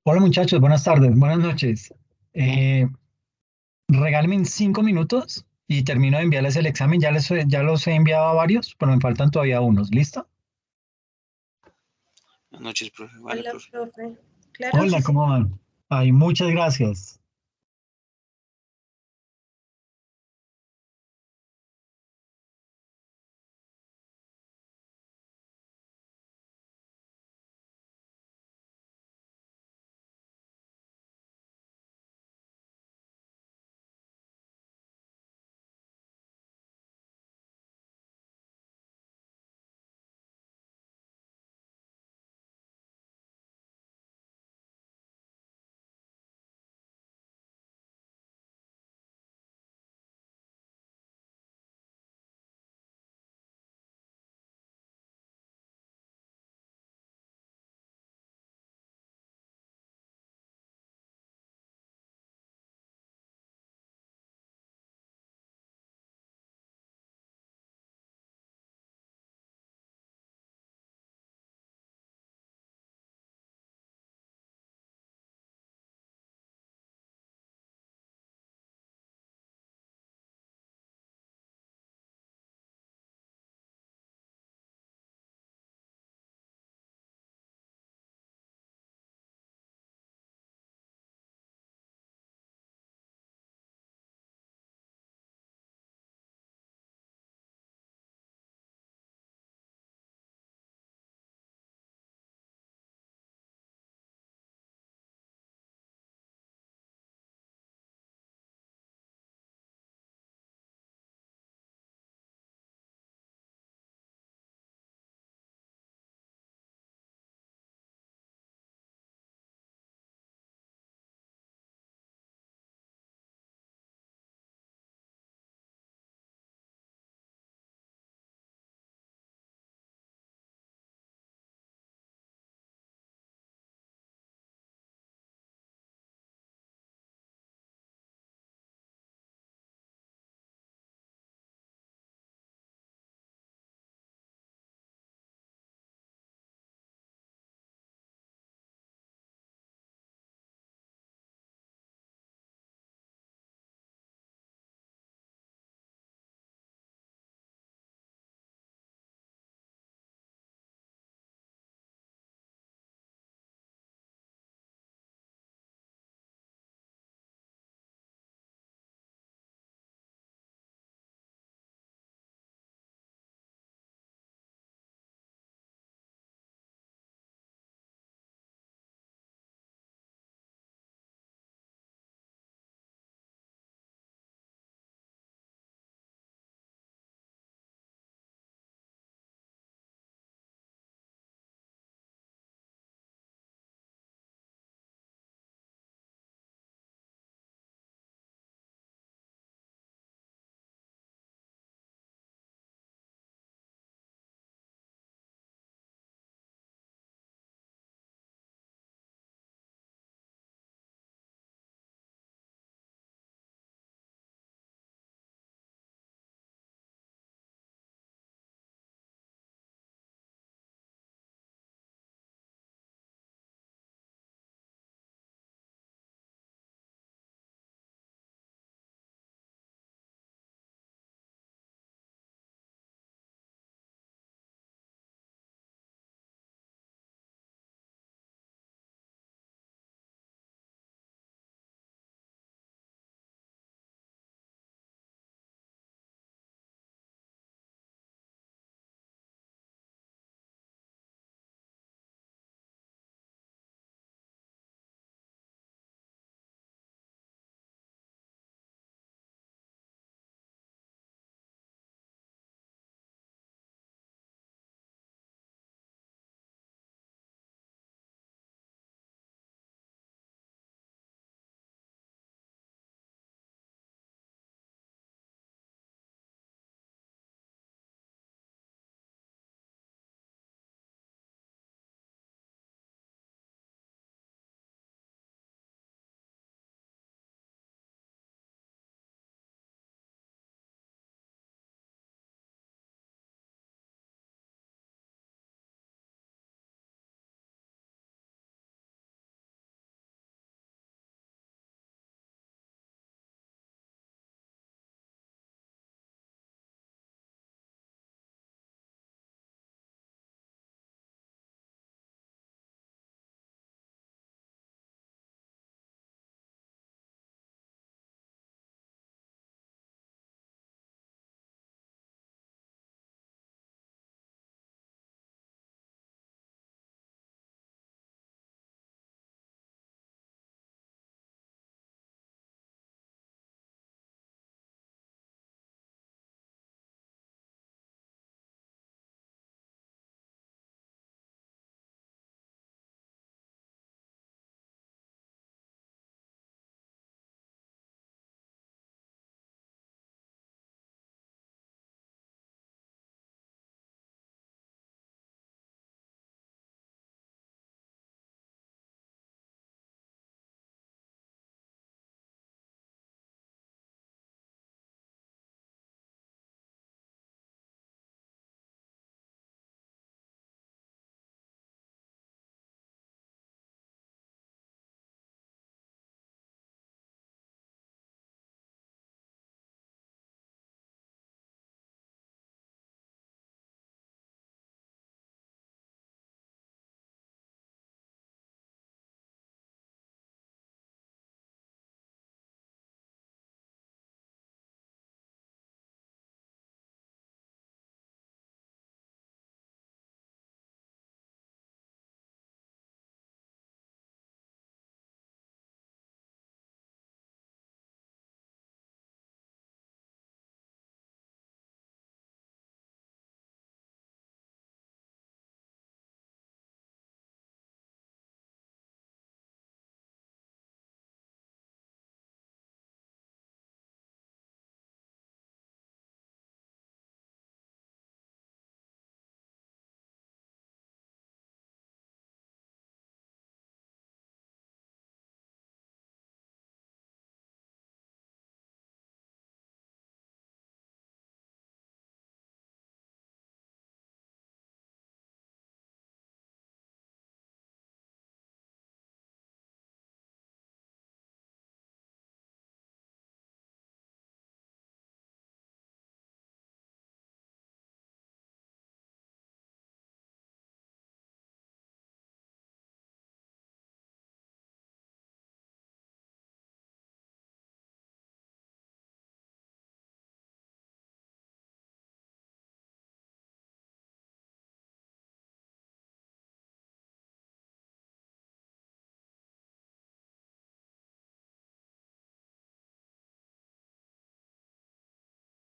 Hola muchachos, buenas tardes, buenas noches. Eh, Regálenme 5 minutos y termino de enviarles el examen. Ya los he enviado a varios, pero me faltan todavía unos. ¿Listo? Buenas noches, profe. Vale, Hola, profe. profe. Claro, Hola, sí, ¿cómo señor. van? Ay, muchas gracias.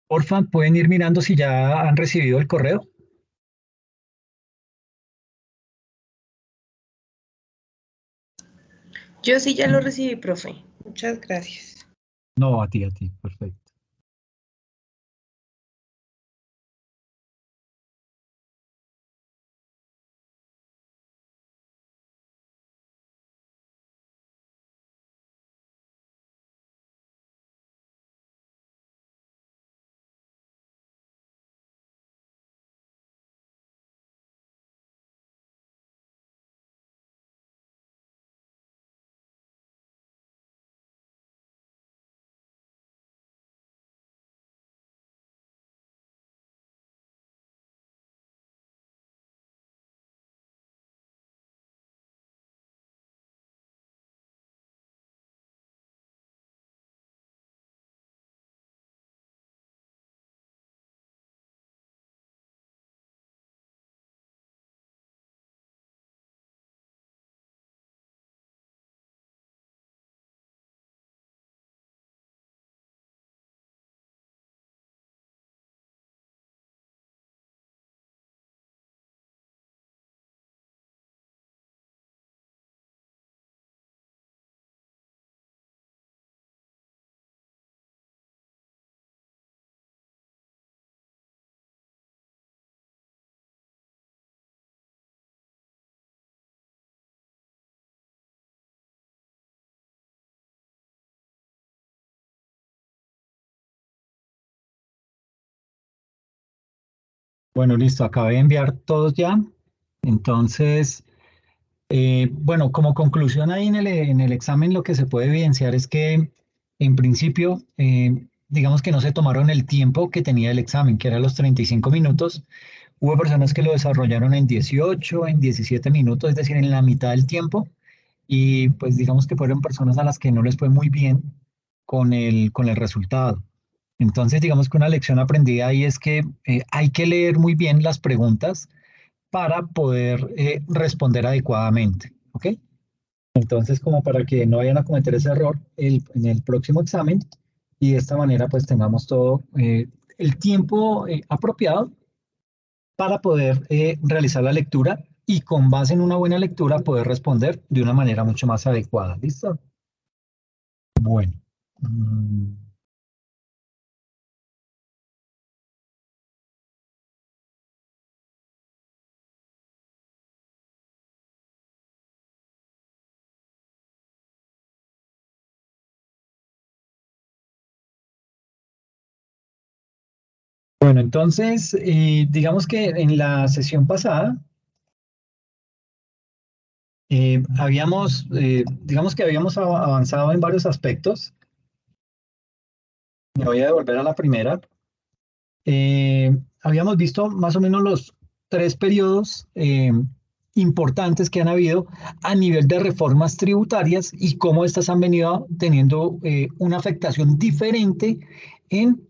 Porfa, pueden ir mirando si ya han recibido el correo. Yo sí ya lo recibí, profe. Muchas gracias. No, a ti, perfecto. Bueno, listo, acabé de enviar todos ya. Entonces, bueno, como conclusión ahí en el examen lo que se puede evidenciar es que en principio, digamos que no se tomaron el tiempo que tenía el examen, que era los 35 minutos. Hubo personas que lo desarrollaron en 18, en 17 minutos, es decir, en la mitad del tiempo. Y pues digamos que fueron personas a las que no les fue muy bien con el resultado. Entonces, digamos que una lección aprendida ahí es que hay que leer muy bien las preguntas para poder responder adecuadamente, ¿ok? Entonces, como para que no vayan a cometer ese error en el próximo examen y de esta manera pues tengamos todo el tiempo apropiado para poder realizar la lectura y con base en una buena lectura poder responder de una manera mucho más adecuada. ¿Listo? Bueno. mm, Bueno, entonces, digamos que en la sesión pasada digamos que habíamos avanzado en varios aspectos. Me voy a devolver a la primera. Habíamos visto más o menos los tres periodos importantes que han habido a nivel de reformas tributarias y cómo estas han venido teniendo una afectación diferente en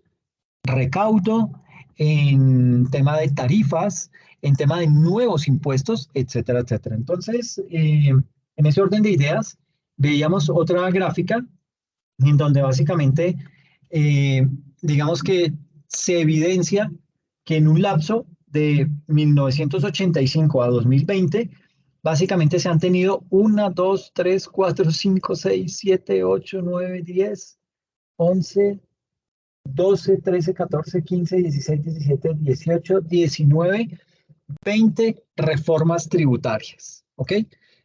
recaudo, en tema de tarifas, en tema de nuevos impuestos, etcétera, etcétera. Entonces, en ese orden de ideas, veíamos otra gráfica en donde básicamente, eh, digamos que se evidencia que en un lapso de 1985 a 2020, básicamente se han tenido 1, 2, 3, 4, 5, 6, 7, 8, 9, 10, 11, 12, 13, 14, 15, 16, 17, 18, 19, 20 reformas tributarias. ¿Ok?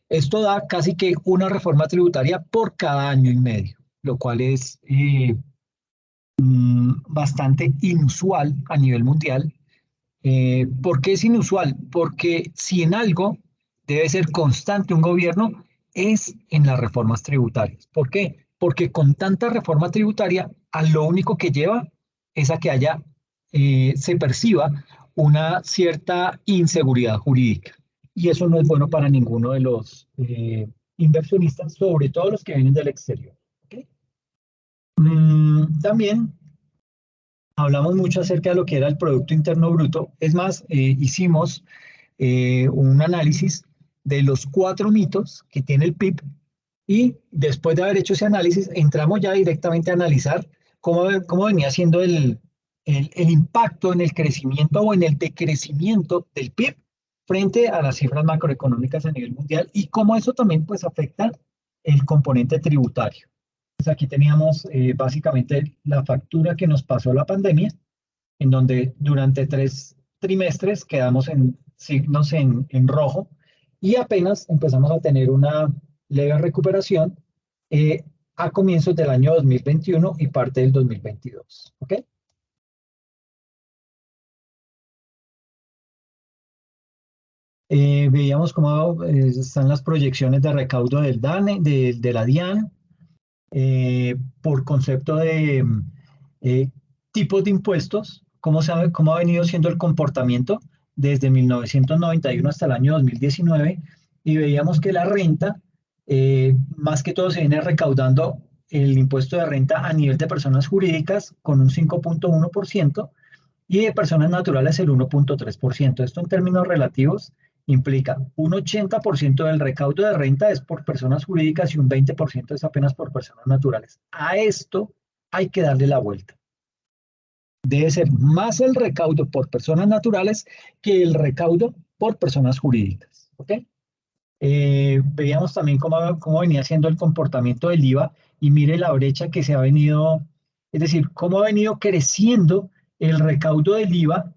Esto da casi que una reforma tributaria por cada año y medio, lo cual es bastante inusual a nivel mundial. ¿Por qué es inusual? Porque si en algo debe ser constante un gobierno es en las reformas tributarias. ¿Por qué? Porque con tanta reforma tributaria, a lo único que lleva es a que se perciba una cierta inseguridad jurídica. Y eso no es bueno para ninguno de los inversionistas, sobre todo los que vienen del exterior. ¿Ok? También hablamos mucho acerca de lo que era el Producto Interno Bruto. Es más, hicimos un análisis de los cuatro mitos que tiene el PIB y después de haber hecho ese análisis, entramos ya directamente a analizar cómo venía siendo el impacto en el crecimiento o en el decrecimiento del PIB frente a las cifras macroeconómicas a nivel mundial y cómo eso también pues afecta el componente tributario. Entonces aquí teníamos básicamente la factura que nos pasó la pandemia, en donde durante 3 trimestres quedamos en signos en rojo y apenas empezamos a tener una leve recuperación a comienzos del año 2021 y parte del 2022. ¿Ok? Veíamos cómo están las proyecciones de recaudo del DANE, de la DIAN, por concepto de eh, tipos de impuestos, cómo ha venido siendo el comportamiento desde 1991 hasta el año 2019, y veíamos que la renta, más que todo, se viene recaudando el impuesto de renta a nivel de personas jurídicas con un 5.1% y de personas naturales el 1.3%. Esto en términos relativos implica un 80% del recaudo de renta es por personas jurídicas y un 20% es apenas por personas naturales. A esto hay que darle la vuelta. Debe ser más el recaudo por personas naturales que el recaudo por personas jurídicas. ¿Ok? Veíamos también cómo venía siendo el comportamiento del IVA y mire la brecha que se ha venido, es decir, cómo ha venido creciendo el recaudo del IVA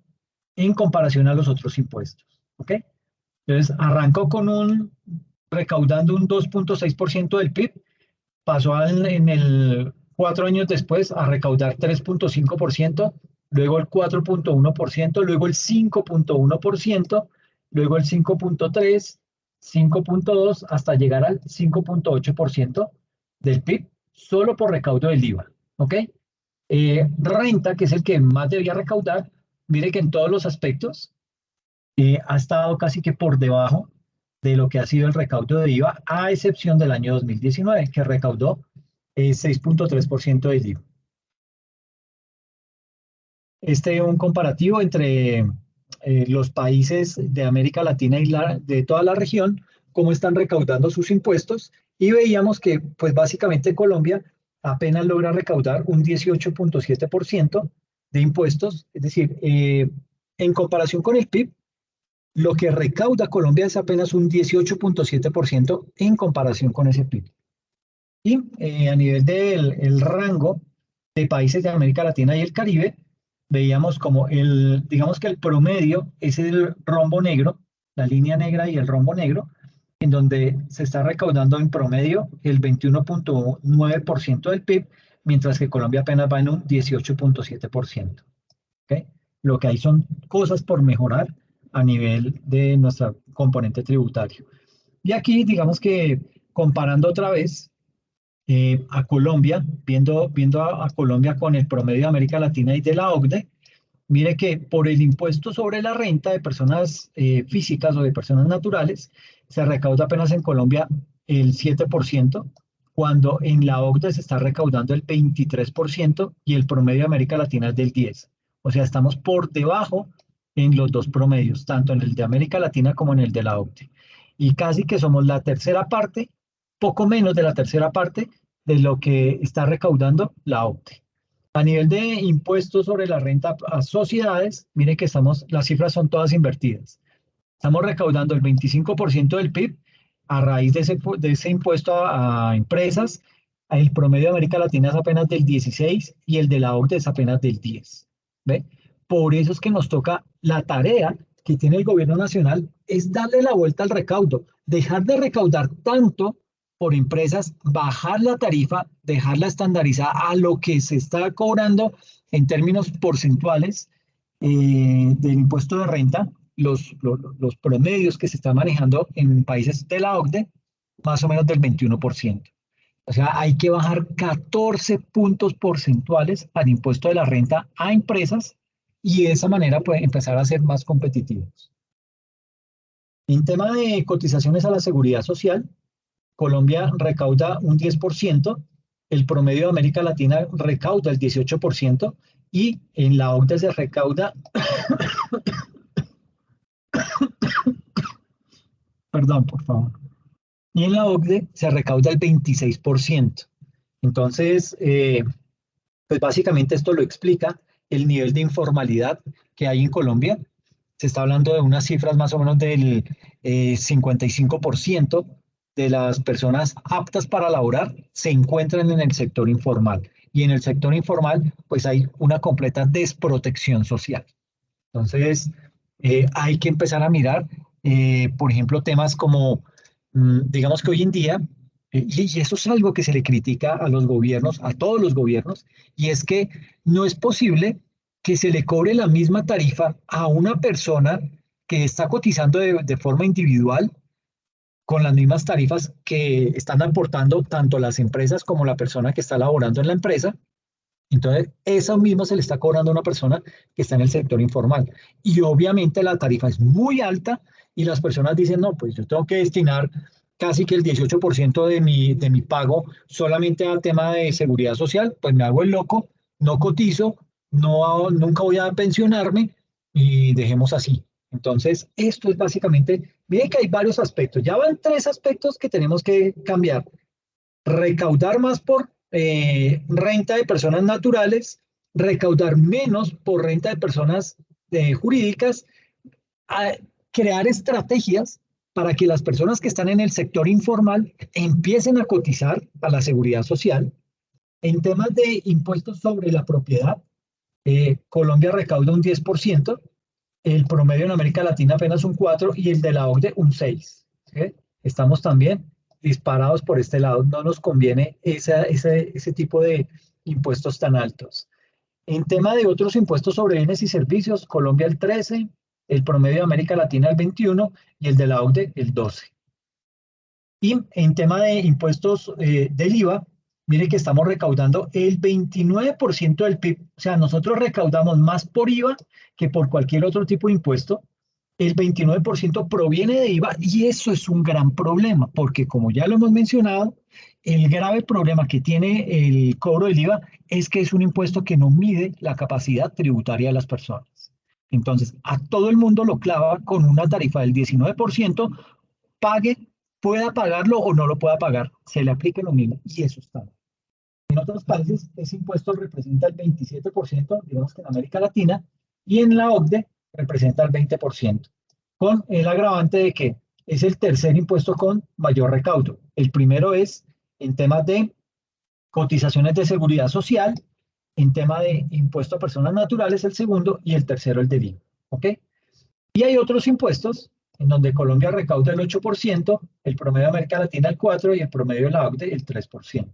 en comparación a los otros impuestos. ¿Ok? Entonces, arrancó recaudando un 2.6% del PIB, pasó en el 4 años después a recaudar 3.5%, luego el 4.1%, luego el 5.1%, luego el 5.3%, 5.2%, hasta llegar al 5.8% del PIB, solo por recaudo del IVA. ¿Ok? Renta, que es el que más debía recaudar, mire que en todos los aspectos ha estado casi que por debajo de lo que ha sido el recaudo de IVA, a excepción del año 2019, que recaudó 6.3% del IVA. Este es un comparativo entre los países de América Latina y de toda la región, cómo están recaudando sus impuestos, y veíamos que, pues básicamente Colombia apenas logra recaudar un 18.7% de impuestos, es decir, en comparación con el PIB, lo que recauda Colombia es apenas un 18.7% en comparación con ese PIB. Y a nivel del rango de países de América Latina y el Caribe, veíamos como digamos que el promedio es el rombo negro, la línea negra y el rombo negro, en donde se está recaudando en promedio el 21.9% del PIB, mientras que Colombia apenas va en un 18.7%. ¿Okay? Lo que hay son cosas por mejorar a nivel de nuestro componente tributario. Y aquí, digamos que comparando otra vez a Colombia, viendo a Colombia con el promedio de América Latina y de la OCDE, mire que por el impuesto sobre la renta de personas físicas o de personas naturales, se recauda apenas en Colombia el 7%, cuando en la OCDE se está recaudando el 23% y el promedio de América Latina es del 10%. O sea, estamos por debajo en los dos promedios, tanto en el de América Latina como en el de la OCDE. Y casi que somos la tercera parte, poco menos de la tercera parte de lo que está recaudando la OCDE. A nivel de impuestos sobre la renta a sociedades, mire que las cifras son todas invertidas. Estamos recaudando el 25% del PIB a raíz de ese impuesto a empresas. El promedio de América Latina es apenas del 16 y el de la OCDE es apenas del 10. ¿Ve? Por eso es que nos toca la tarea que tiene el gobierno nacional, es darle la vuelta al recaudo, dejar de recaudar tanto por empresas, bajar la tarifa, dejarla estandarizada a lo que se está cobrando en términos porcentuales del impuesto de renta, los promedios que se están manejando en países de la OCDE, más o menos del 21%. O sea, hay que bajar 14 puntos porcentuales al impuesto de la renta a empresas y de esa manera puede empezar a ser más competitivos. En tema de cotizaciones a la seguridad social, Colombia recauda un 10%, el promedio de América Latina recauda el 18% y en la OCDE se recauda, perdón, por favor, y en la OCDE se recauda el 26%. Entonces, pues básicamente esto lo explica el nivel de informalidad que hay en Colombia. Se está hablando de unas cifras más o menos del 55% de las personas aptas para laborar se encuentran en el sector informal. Y en el sector informal, pues hay una completa desprotección social. Entonces, hay que empezar a mirar, por ejemplo, temas como, digamos que hoy en día, y eso es algo que se le critica a los gobiernos, a todos los gobiernos, y es que no es posible que se le cobre la misma tarifa a una persona que está cotizando de forma individual con las mismas tarifas que están aportando tanto las empresas como la persona que está laborando en la empresa. Entonces, eso mismo se le está cobrando a una persona que está en el sector informal. Y obviamente la tarifa es muy alta y las personas dicen, no, pues yo tengo que destinar casi que el 18% de mi pago solamente al tema de seguridad social, pues me hago el loco, no cotizo, no, nunca voy a pensionarme y dejemos así. Entonces, esto es básicamente, mire que hay varios aspectos, ya van tres aspectos que tenemos que cambiar: recaudar más por renta de personas naturales, recaudar menos por renta de personas jurídicas, a crear estrategias para que las personas que están en el sector informal empiecen a cotizar a la seguridad social. En temas de impuestos sobre la propiedad, Colombia recauda un 10%, el promedio en América Latina apenas un 4% y el de la OCDE un 6%. ¿Sí? Estamos también disparados por este lado. No nos conviene ese tipo de impuestos tan altos. En tema de otros impuestos sobre bienes y servicios, Colombia el 13%, el promedio de América Latina el 21% y el de la OCDE el 12%. Y en tema de impuestos del IVA, mire que estamos recaudando el 29% del PIB. O sea, nosotros recaudamos más por IVA que por cualquier otro tipo de impuesto. El 29% proviene de IVA y eso es un gran problema, porque como ya lo hemos mencionado, el grave problema que tiene el cobro del IVA es que es un impuesto que no mide la capacidad tributaria de las personas. Entonces, a todo el mundo lo clava con una tarifa del 19%, pague, pueda pagarlo o no lo pueda pagar, se le aplique lo mismo y eso está mal. En otros países ese impuesto representa el 27%, digamos que en América Latina, y en la OCDE representa el 20%, con el agravante de que es el tercer impuesto con mayor recaudo. El primero es en temas de cotizaciones de seguridad social, en tema de impuesto a personas naturales el segundo y el tercero el del IVA. ¿Ok? Y hay otros impuestos en donde Colombia recauda el 8%, el promedio de América Latina el 4% y el promedio de la OCDE el 3%. Entonces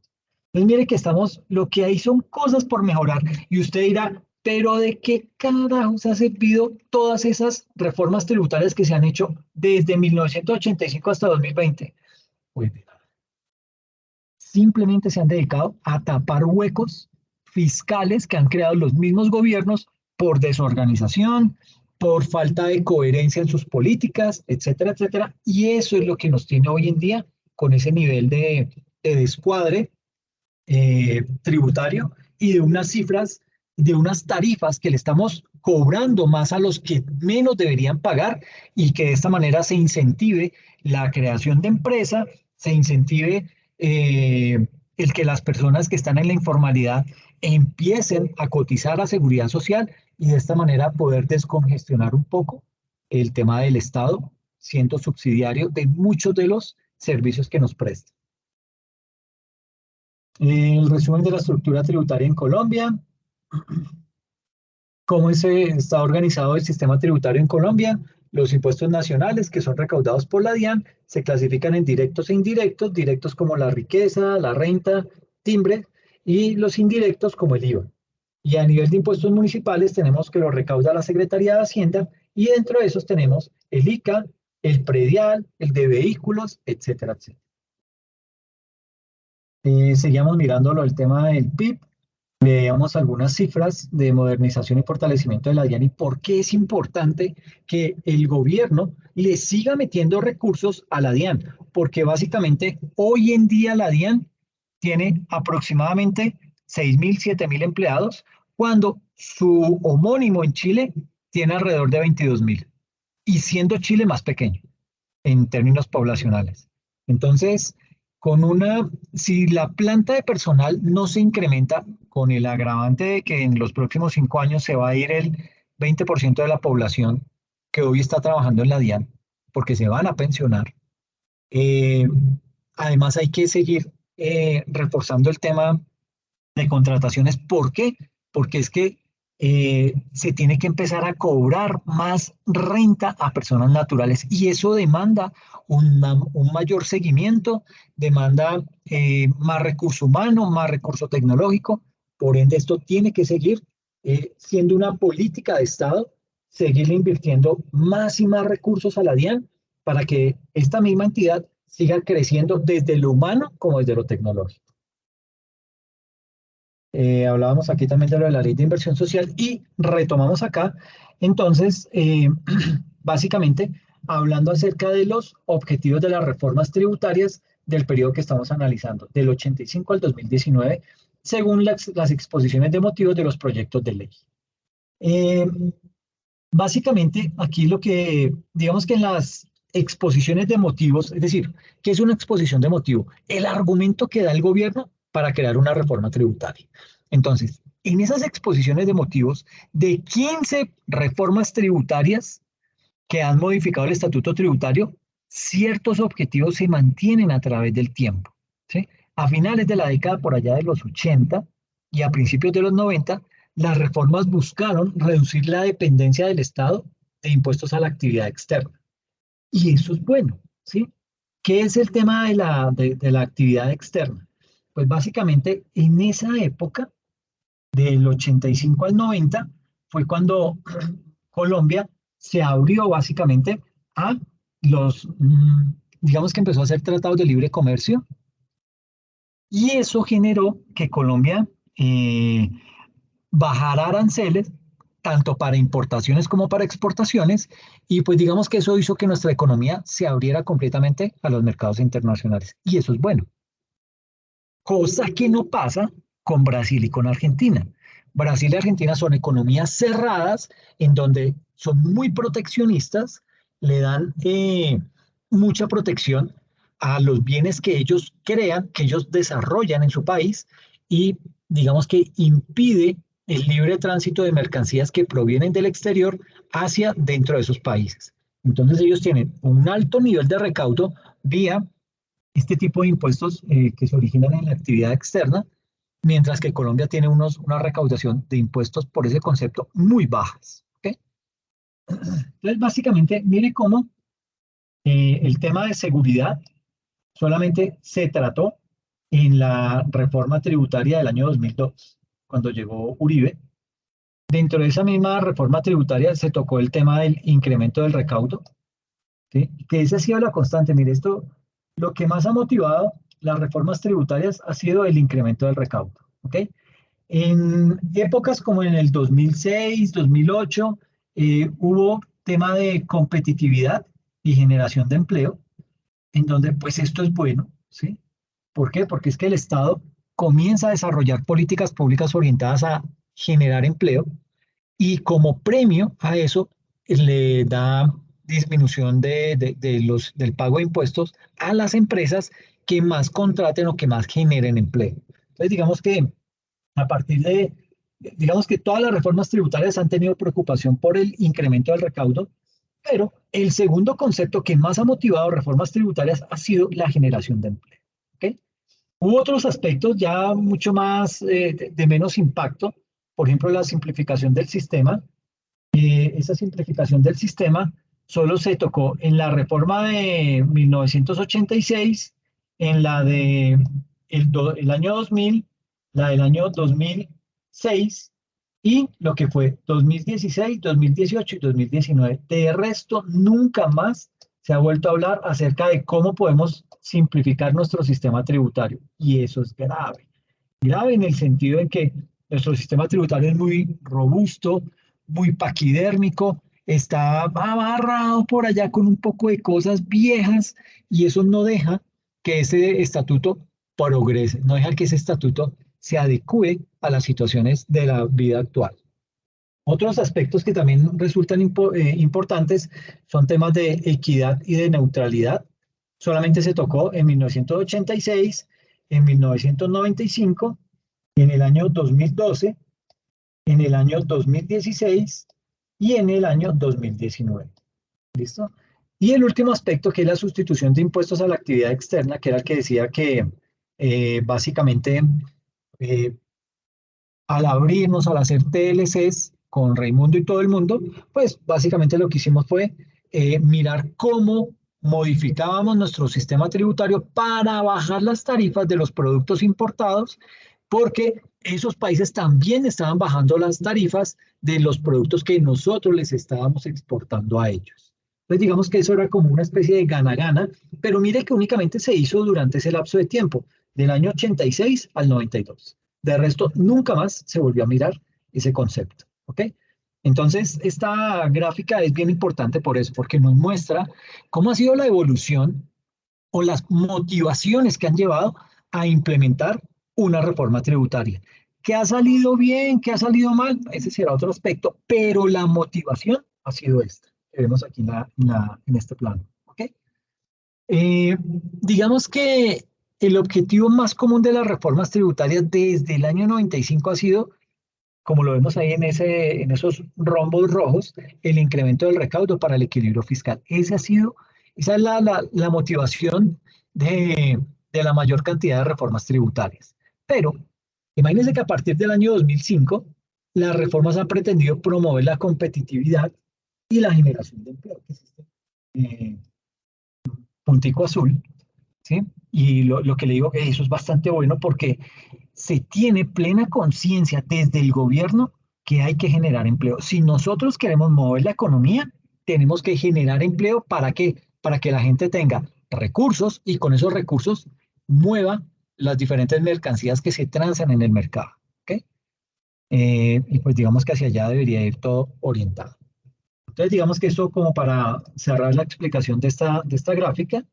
mire que estamos, lo que hay son cosas por mejorar y usted dirá, pero ¿de qué carajos ha servido todas esas reformas tributarias que se han hecho desde 1985 hasta 2020? Pues simplemente se han dedicado a tapar huecos fiscales que han creado los mismos gobiernos por desorganización, por falta de coherencia en sus políticas, etcétera, etcétera. Y eso es lo que nos tiene hoy en día con ese nivel de descuadre tributario y de unas cifras, de unas tarifas que le estamos cobrando más a los que menos deberían pagar y que de esta manera se incentive la creación de empresa, se incentive el que las personas que están en la informalidad empiecen a cotizar a seguridad social y de esta manera poder descongestionar un poco el tema del Estado, siendo subsidiario de muchos de los servicios que nos presta. El resumen de la estructura tributaria en Colombia. ¿Cómo está organizado el sistema tributario en Colombia? Los impuestos nacionales que son recaudados por la DIAN se clasifican en directos e indirectos, directos como la riqueza, la renta, timbre, y los indirectos como el IVA. Y a nivel de impuestos municipales tenemos que lo recauda la Secretaría de Hacienda y dentro de esos tenemos el ICA, el predial, el de vehículos, etcétera, etcétera. Seguíamos mirándolo el tema del PIB. Veamos algunas cifras de modernización y fortalecimiento de la DIAN y por qué es importante que el gobierno le siga metiendo recursos a la DIAN, porque básicamente hoy en día la DIAN tiene aproximadamente 6.000, 7.000 empleados, cuando su homónimo en Chile tiene alrededor de 22.000, y siendo Chile más pequeño en términos poblacionales. Entonces, si la planta de personal no se incrementa, con el agravante de que en los próximos 5 años se va a ir el 20% de la población que hoy está trabajando en la DIAN, porque se van a pensionar. Eh, Además, hay que seguir reforzando el tema de contrataciones. ¿Por qué? Porque es que se tiene que empezar a cobrar más renta a personas naturales y eso demanda un mayor seguimiento, demanda más recurso humano, más recurso tecnológico. Por ende, esto tiene que seguir siendo una política de Estado, seguir invirtiendo más y más recursos a la DIAN para que esta misma entidad siga creciendo desde lo humano como desde lo tecnológico. Hablábamos aquí también de lo de la ley de inversión social y retomamos acá, entonces, básicamente hablando acerca de los objetivos de las reformas tributarias del periodo que estamos analizando, del 85 al 2019, según las exposiciones de motivos de los proyectos de ley. Eh, Básicamente, aquí lo que, digamos que en las exposiciones de motivos, es decir, ¿qué es una exposición de motivo? El argumento que da el gobierno para crear una reforma tributaria. Entonces, en esas exposiciones de motivos, de 15 reformas tributarias que han modificado el estatuto tributario, ciertos objetivos se mantienen a través del tiempo, ¿sí? A finales de la década, por allá de los 80 y a principios de los 90, las reformas buscaron reducir la dependencia del Estado de impuestos a la actividad externa. Y eso es bueno, ¿sí? ¿Qué es el tema de la actividad externa? Pues básicamente en esa época, del 85 al 90, fue cuando Colombia se abrió básicamente a digamos que empezó a hacer tratados de libre comercio y eso generó que Colombia eh, bajara aranceles tanto para importaciones como para exportaciones, y pues digamos que eso hizo que nuestra economía se abriera completamente a los mercados internacionales, y eso es bueno. Cosa que no pasa con Brasil y con Argentina. Brasil y Argentina son economías cerradas en donde son muy proteccionistas, le dan mucha protección a los bienes que ellos crean, que ellos desarrollan en su país y digamos que impide el libre tránsito de mercancías que provienen del exterior hacia dentro de esos países. Entonces ellos tienen un alto nivel de recaudo vía este tipo de impuestos que se originan en la actividad externa, mientras que Colombia tiene una recaudación de impuestos por ese concepto muy bajas. ¿Okay? Entonces, básicamente, mire cómo el tema de seguridad solamente se trató en la reforma tributaria del año 2002, cuando llegó Uribe. Dentro de esa misma reforma tributaria se tocó el tema del incremento del recaudo, ¿sí? Que esa ha sido la constante. Mire, esto, lo que más ha motivado las reformas tributarias ha sido el incremento del recaudo, ¿ok? En épocas como en el 2006, 2008, hubo tema de competitividad y generación de empleo, en donde pues esto es bueno, ¿sí? ¿Por qué? Porque es que el Estado comienza a desarrollar políticas públicas orientadas a generar empleo y como premio a eso le da disminución del pago de impuestos a las empresas que más contraten o que más generen empleo. Entonces, digamos que a partir digamos que todas las reformas tributarias han tenido preocupación por el incremento del recaudo, pero el segundo concepto que más ha motivado reformas tributarias ha sido la generación de empleo. ¿Okay? Hubo otros aspectos ya mucho más de menos impacto, por ejemplo, la simplificación del sistema. Esa simplificación del sistema solo se tocó en la reforma de 1986, en la de el año 2000, la del año 2006 y lo que fue 2016, 2018 y 2019. De resto, nunca más se ha vuelto a hablar acerca de cómo podemos simplificar nuestro sistema tributario. Y eso es grave. Grave en el sentido en que nuestro sistema tributario es muy robusto, muy paquidérmico, está amarrado por allá con un poco de cosas viejas y eso no deja que ese estatuto progrese, no deja que ese estatuto se adecue a las situaciones de la vida actual. Otros aspectos que también resultan importantes son temas de equidad y de neutralidad. Solamente se tocó en 1986, en 1995, en el año 2012, en el año 2016 y en el año 2019. ¿Listo? Y el último aspecto, que es la sustitución de impuestos a la actividad externa, que era el que decía que básicamente eh, al abrirnos, al hacer TLCs con Raimundo y todo el mundo, pues básicamente lo que hicimos fue mirar cómo modificábamos nuestro sistema tributario para bajar las tarifas de los productos importados, porque esos países también estaban bajando las tarifas de los productos que nosotros les estábamos exportando a ellos. Entonces digamos que eso era como una especie de gana-gana, pero mire que únicamente se hizo durante ese lapso de tiempo, del año 86 al 92. De resto, nunca más se volvió a mirar ese concepto, ¿ok? Entonces, esta gráfica es bien importante por eso, porque nos muestra cómo ha sido la evolución o las motivaciones que han llevado a implementar una reforma tributaria. ¿Qué ha salido bien? ¿Qué ha salido mal? Ese será otro aspecto, pero la motivación ha sido esta, que vemos aquí en este plano, ¿ok? Digamos que el objetivo más común de las reformas tributarias desde el año 95 ha sido, como lo vemos ahí en esos rombos rojos, el incremento del recaudo para el equilibrio fiscal. Esa es la motivación de la mayor cantidad de reformas tributarias. Pero imagínense que a partir del año 2005, las reformas han pretendido promover la competitividad y la generación de empleo, que es este puntico azul, ¿sí? Y lo que le digo que eso es bastante bueno porque se tiene plena conciencia desde el gobierno que hay que generar empleo. Si nosotros queremos mover la economía, tenemos que generar empleo. ¿Para qué? Para que la gente tenga recursos y con esos recursos mueva las diferentes mercancías que se transan en el mercado. ¿Okay? Y pues digamos que hacia allá debería ir todo orientado. Entonces digamos que esto como para cerrar la explicación de esta gráfica.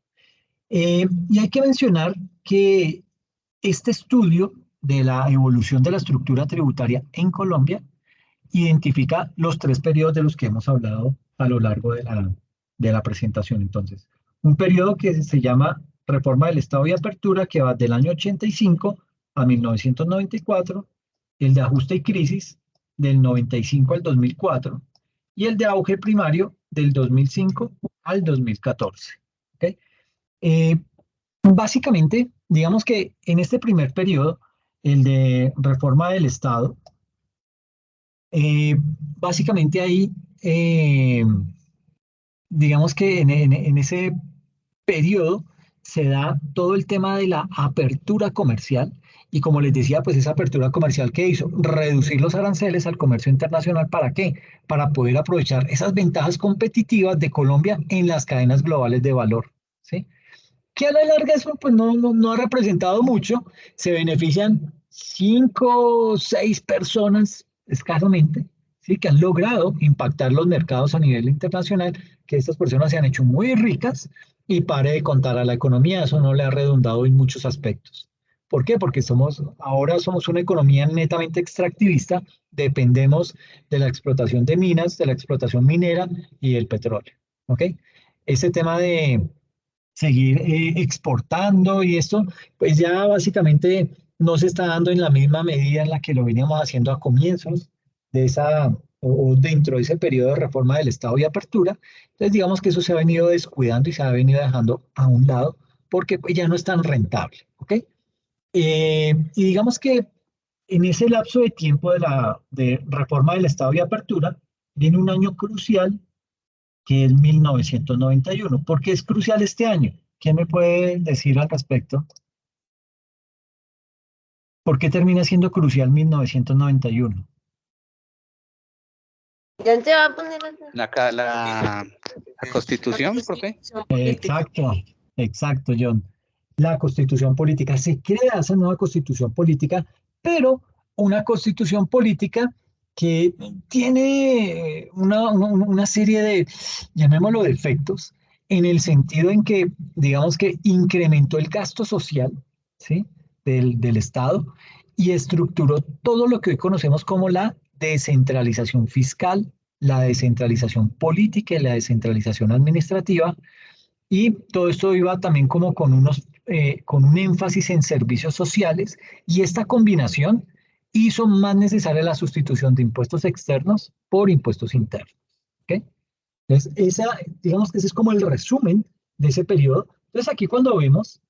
Y hay que mencionar que este estudio de la evolución de la estructura tributaria en Colombia identifica los tres periodos de los que hemos hablado a lo largo de la presentación. Entonces, un periodo que se llama Reforma del Estado y Apertura, que va del año 85 a 1994, el de Ajuste y Crisis del 95 al 2004 y el de Auge Primario del 2005 al 2014. ¿Okay? Básicamente, digamos que en este primer periodo, el de reforma del Estado, básicamente ahí, digamos que en ese periodo se da todo el tema de la apertura comercial y como les decía, pues esa apertura comercial que hizo, reducir los aranceles al comercio internacional. ¿Para qué? Para poder aprovechar esas ventajas competitivas de Colombia en las cadenas globales de valor, ¿sí? Que a la larga eso pues no ha representado mucho, se benefician 5 o 6 personas escasamente, ¿sí? Que han logrado impactar los mercados a nivel internacional, que estas personas se han hecho muy ricas y pare de contar a la economía, eso no le ha redundado en muchos aspectos. ¿Por qué? Porque ahora somos una economía netamente extractivista, dependemos de la explotación de minas, de la explotación minera y del petróleo, ¿ok? Ese tema de seguir exportando y esto, pues ya básicamente no se está dando en la misma medida en la que lo veníamos haciendo a comienzos de o dentro de ese periodo de reforma del Estado y apertura. Entonces digamos que eso se ha venido descuidando y se ha venido dejando a un lado porque pues, ya no es tan rentable, ¿ok? Y digamos que en ese lapso de tiempo de reforma del Estado y apertura, viene un año crucial que es 1991. ¿Por qué es crucial este año? ¿Quién me puede decir al respecto? ¿Por qué termina siendo crucial 1991? Ya se va a poner La Constitución, profe. Exacto, exacto, John. La Constitución política. Se crea esa nueva Constitución política, pero una Constitución política que tiene una serie de, llamémoslo, defectos, en el sentido en que, digamos que incrementó el gasto social, ¿sí? del Estado y estructuró todo lo que hoy conocemos como la descentralización fiscal, la descentralización política y la descentralización administrativa. Y todo esto iba también como con un énfasis en servicios sociales y esta combinación hizo más necesaria la sustitución de impuestos externos por impuestos internos. ¿Ok? Entonces, digamos que ese es como el resumen de ese periodo. Entonces, aquí cuando vemos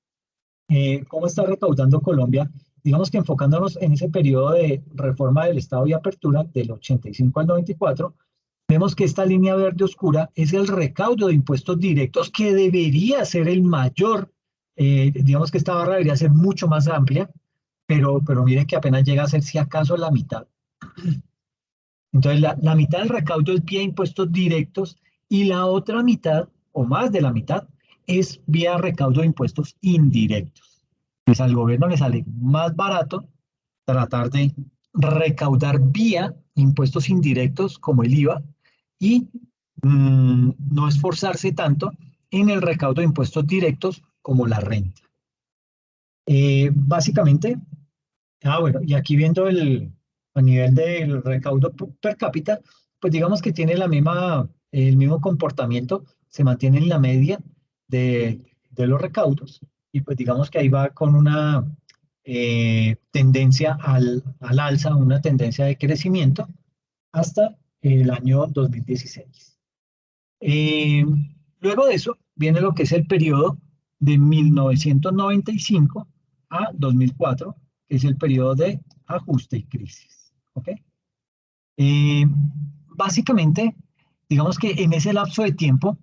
cómo está recaudando Colombia, digamos que enfocándonos en ese periodo de reforma del Estado y apertura del 85 al 94, vemos que esta línea verde oscura es el recaudo de impuestos directos que debería ser el mayor, digamos que esta barra debería ser mucho más amplia, pero mire que apenas llega a ser si acaso la mitad. Entonces la mitad del recaudo es vía impuestos directos y la otra mitad, o más de la mitad, es vía recaudo de impuestos indirectos. Pues al gobierno le sale más barato tratar de recaudar vía impuestos indirectos como el IVA y no esforzarse tanto en el recaudo de impuestos directos como la renta. Básicamente, bueno, y aquí viendo a nivel del recaudo per cápita, pues digamos que tiene el mismo comportamiento, se mantiene en la media de los recaudos, y pues digamos que ahí va con una tendencia al alza, una tendencia de crecimiento hasta el año 2016. Eh, Luego de eso viene lo que es el periodo de 1995 a 2004, que es el periodo de ajuste y crisis. ¿Ok? Eh, Básicamente, digamos que en ese lapso de tiempo,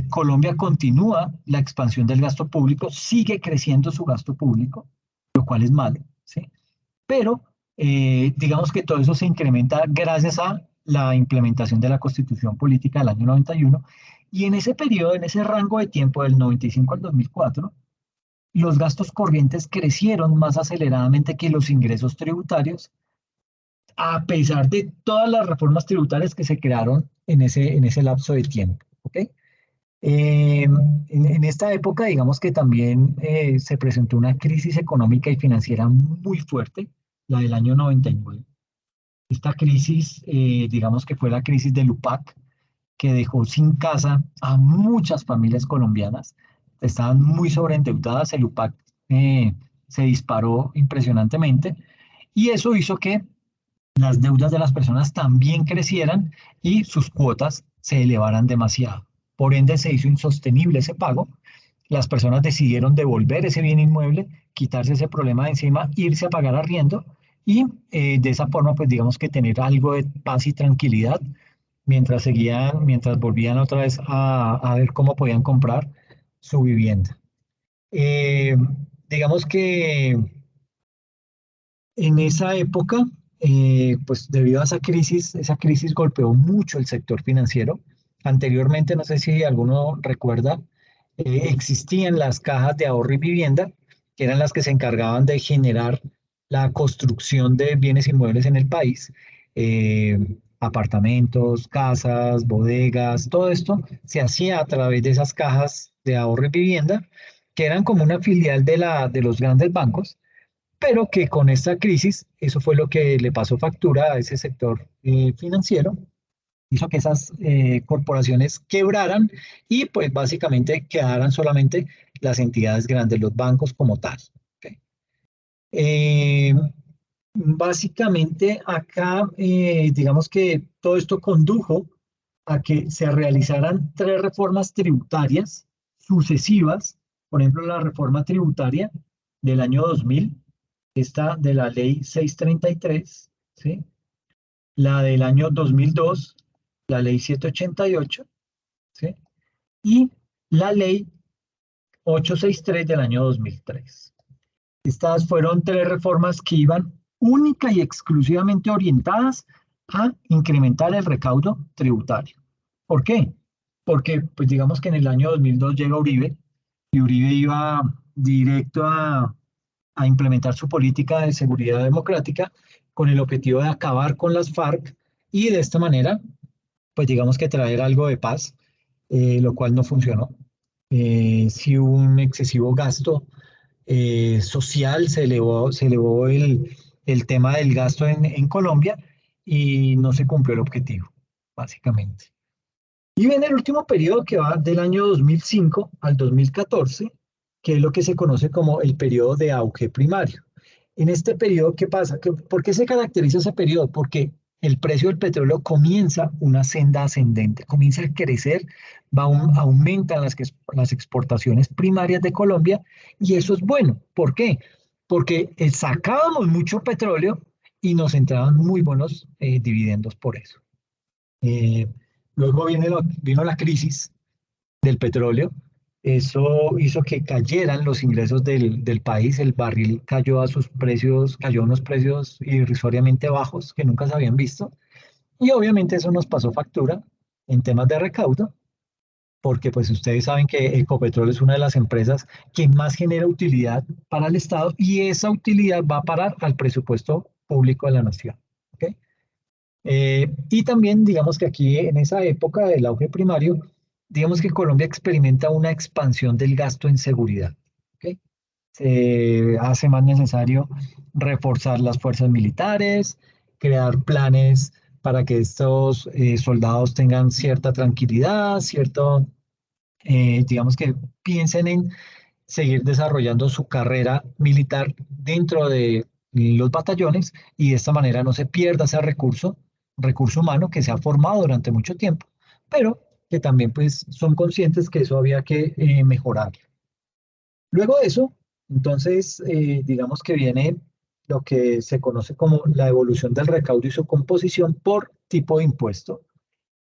Colombia continúa la expansión del gasto público, sigue creciendo su gasto público, lo cual es malo, ¿sí? Pero digamos que todo eso se incrementa gracias a la implementación de la Constitución Política del año 91, y en ese periodo, en ese rango de tiempo del 95 al 2004, los gastos corrientes crecieron más aceleradamente que los ingresos tributarios, a pesar de todas las reformas tributarias que se crearon en ese lapso de tiempo. ¿Ok? En esta época, digamos que también se presentó una crisis económica y financiera muy fuerte, la del año 99. Esta crisis, digamos que fue la crisis del UPAC, que dejó sin casa a muchas familias colombianas. Estaban muy sobreendeudadas, el UPAC se disparó impresionantemente y eso hizo que las deudas de las personas también crecieran y sus cuotas se elevaran demasiado. Por ende, se hizo insostenible ese pago. Las personas decidieron devolver ese bien inmueble, quitarse ese problema de encima, irse a pagar arriendo y de esa forma, pues digamos que tener algo de paz y tranquilidad mientras volvían otra vez a ver cómo podían comprar su vivienda. Eh, digamos que en esa época, pues debido a esa crisis golpeó mucho el sector financiero. Anteriormente, no sé si alguno recuerda, existían las cajas de ahorro y vivienda, que eran las que se encargaban de generar la construcción de bienes inmuebles en el país. Apartamentos, casas, bodegas, todo esto se hacía a través de esas cajas de ahorro y vivienda, que eran como una filial de los grandes bancos, pero que con esta crisis, eso fue lo que le pasó factura a ese sector financiero, hizo que esas corporaciones quebraran y pues básicamente quedaran solamente las entidades grandes, los bancos como tal. ¿Ok? Eh, Básicamente acá, digamos que todo esto condujo a que se realizaran tres reformas tributarias sucesivas, por ejemplo, la reforma tributaria del año 2000, esta de la ley 633, ¿sí? La del año 2002, la ley 788, ¿sí? Y la ley 863 del año 2003. Estas fueron tres reformas que iban única y exclusivamente orientadas a incrementar el recaudo tributario. ¿Por qué? Porque, pues digamos que en el año 2002 llega Uribe y Uribe iba directo a implementar su política de seguridad democrática con el objetivo de acabar con las FARC y de esta manera, pues digamos que traer algo de paz, lo cual no funcionó. Sí hubo un excesivo gasto social, se elevó el tema del gasto en Colombia y no se cumplió el objetivo, básicamente. Y viene el último periodo que va del año 2005 al 2014, que es lo que se conoce como el periodo de auge primario. En este periodo, ¿qué pasa? ¿Por qué se caracteriza ese periodo? Porque el precio del petróleo comienza una senda ascendente, comienza a crecer, aumentan las exportaciones primarias de Colombia y eso es bueno. ¿Por qué? Porque sacábamos mucho petróleo y nos entraban muy buenos dividendos por eso. Eh, Luego vino la crisis del petróleo. Eso hizo que cayeran los ingresos del país. El barril cayó a sus precios, cayó a unos precios irrisoriamente bajos que nunca se habían visto. Y obviamente eso nos pasó factura en temas de recaudo, porque pues ustedes saben que Ecopetrol es una de las empresas que más genera utilidad para el Estado y esa utilidad va a parar al presupuesto público de la nación. ¿Ok? Y también, digamos que aquí en esa época del auge primario, digamos que Colombia experimenta una expansión del gasto en seguridad. ¿Ok? Se hace más necesario reforzar las fuerzas militares, crear planes para que estos soldados tengan cierta tranquilidad, digamos que piensen en seguir desarrollando su carrera militar dentro de los batallones y de esta manera no se pierda ese recurso humano que se ha formado durante mucho tiempo, pero que también pues son conscientes que eso había que mejorar. Luego de eso, entonces, digamos que viene lo que se conoce como la evolución del recaudo y su composición por tipo de impuesto.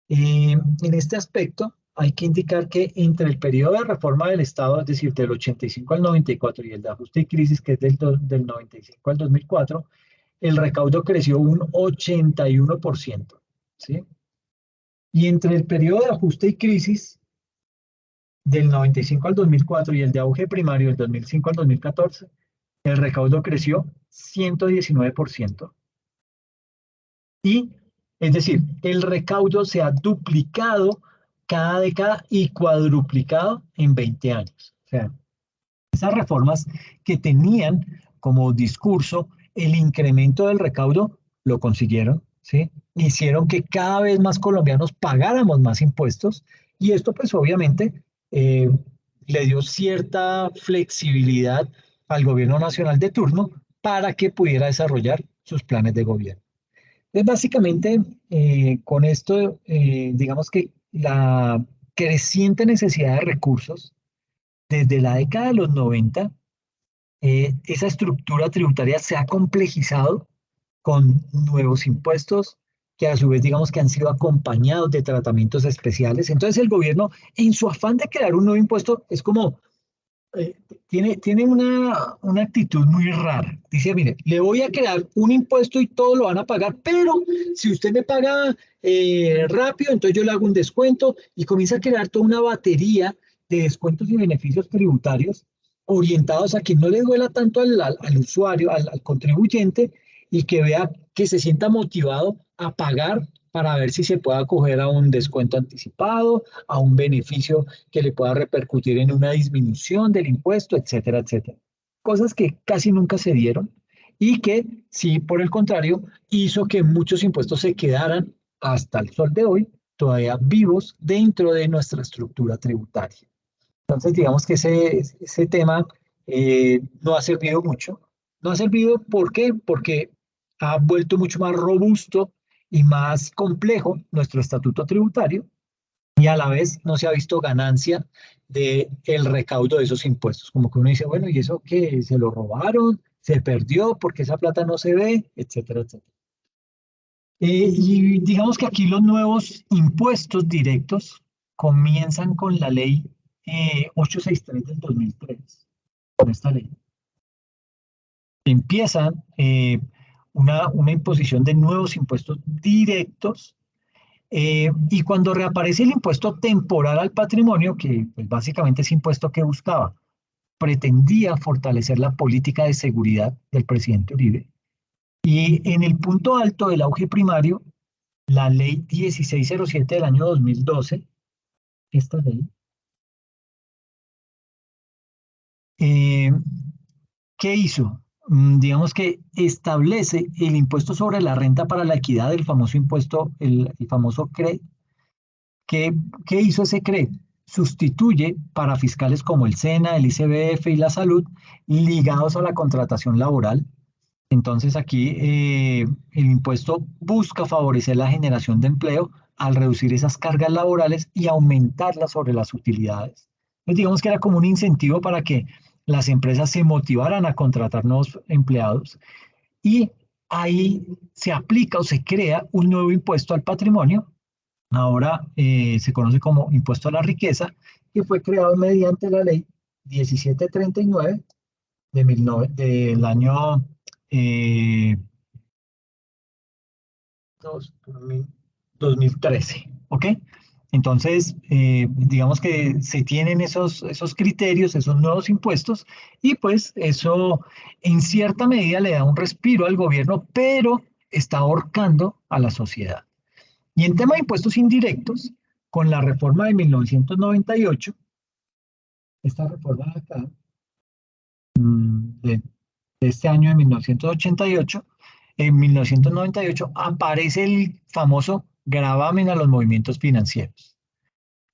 En este aspecto, hay que indicar que entre el periodo de reforma del Estado, es decir, del 85 al 94, y el de ajuste y crisis, que es del 95 al 2004, el recaudo creció un 81%. ¿Sí? Y entre el periodo de ajuste y crisis, del 95 al 2004, y el de auge primario, del 2005 al 2014, el recaudo creció 119%. Y, es decir, el recaudo se ha duplicado cada década y cuadruplicado en 20 años. O sea, esas reformas que tenían como discurso el incremento del recaudo, lo consiguieron, ¿sí? Hicieron que cada vez más colombianos pagáramos más impuestos y esto pues obviamente eh, le dio cierta flexibilidad al gobierno nacional de turno para que pudiera desarrollar sus planes de gobierno. Entonces, básicamente, con esto, digamos que la creciente necesidad de recursos desde la década de los 90, esa estructura tributaria se ha complejizado con nuevos impuestos que a su vez digamos que han sido acompañados de tratamientos especiales. Entonces el gobierno, en su afán de crear un nuevo impuesto, es como eh, tiene una actitud muy rara. Dice, mire, le voy a crear un impuesto y todos lo van a pagar, pero si usted me paga rápido, entonces yo le hago un descuento y comienza a crear toda una batería de descuentos y beneficios tributarios orientados a que no le duela tanto al usuario, al contribuyente, y que vea que se sienta motivado a pagar para ver si se puede acoger a un descuento anticipado, a un beneficio que le pueda repercutir en una disminución del impuesto, etcétera, etcétera. Cosas que casi nunca se dieron y que, sí, por el contrario, hizo que muchos impuestos se quedaran hasta el sol de hoy todavía vivos dentro de nuestra estructura tributaria. Entonces, digamos que ese tema no ha servido mucho. No ha servido, ¿por qué? Porque ha vuelto mucho más robusto y más complejo nuestro estatuto tributario y a la vez no se ha visto ganancia del recaudo de esos impuestos. Como que uno dice, bueno, ¿y eso qué? ¿Se lo robaron? ¿Se perdió? ¿Porque esa plata no se ve? Etcétera, etcétera. Y digamos que aquí los nuevos impuestos directos comienzan con la ley 863 del 2003, con esta ley. Empiezan una imposición de nuevos impuestos directos y cuando reaparece el impuesto temporal al patrimonio, que pues, básicamente ese impuesto que buscaba, pretendía fortalecer la política de seguridad del presidente Uribe. Y en el punto alto del auge primario, la ley 1607 del año 2012, esta ley, eh, ¿qué hizo? Digamos que establece el impuesto sobre la renta para la equidad del famoso impuesto, el famoso CRE. ¿Qué hizo ese CRE? Sustituye para fiscales como el SENA, el ICBF y la salud, ligados a la contratación laboral, Entonces aquí el impuesto busca favorecer la generación de empleo al reducir esas cargas laborales y aumentarlas sobre las utilidades. Entonces digamos que era como un incentivo para que las empresas se motivaran a contratar nuevos empleados y ahí se aplica o se crea un nuevo impuesto al patrimonio. Ahora se conoce como impuesto a la riqueza, que fue creado mediante la ley 1739 del año eh, 2013, ¿ok? Entonces, digamos que se tienen esos criterios, esos nuevos impuestos, y pues eso en cierta medida le da un respiro al gobierno, pero está ahorcando a la sociedad. Y en tema de impuestos indirectos, con la reforma de 1998, esta reforma de acá, de este año de 1988, en 1998 aparece el famoso gravamen a los movimientos financieros.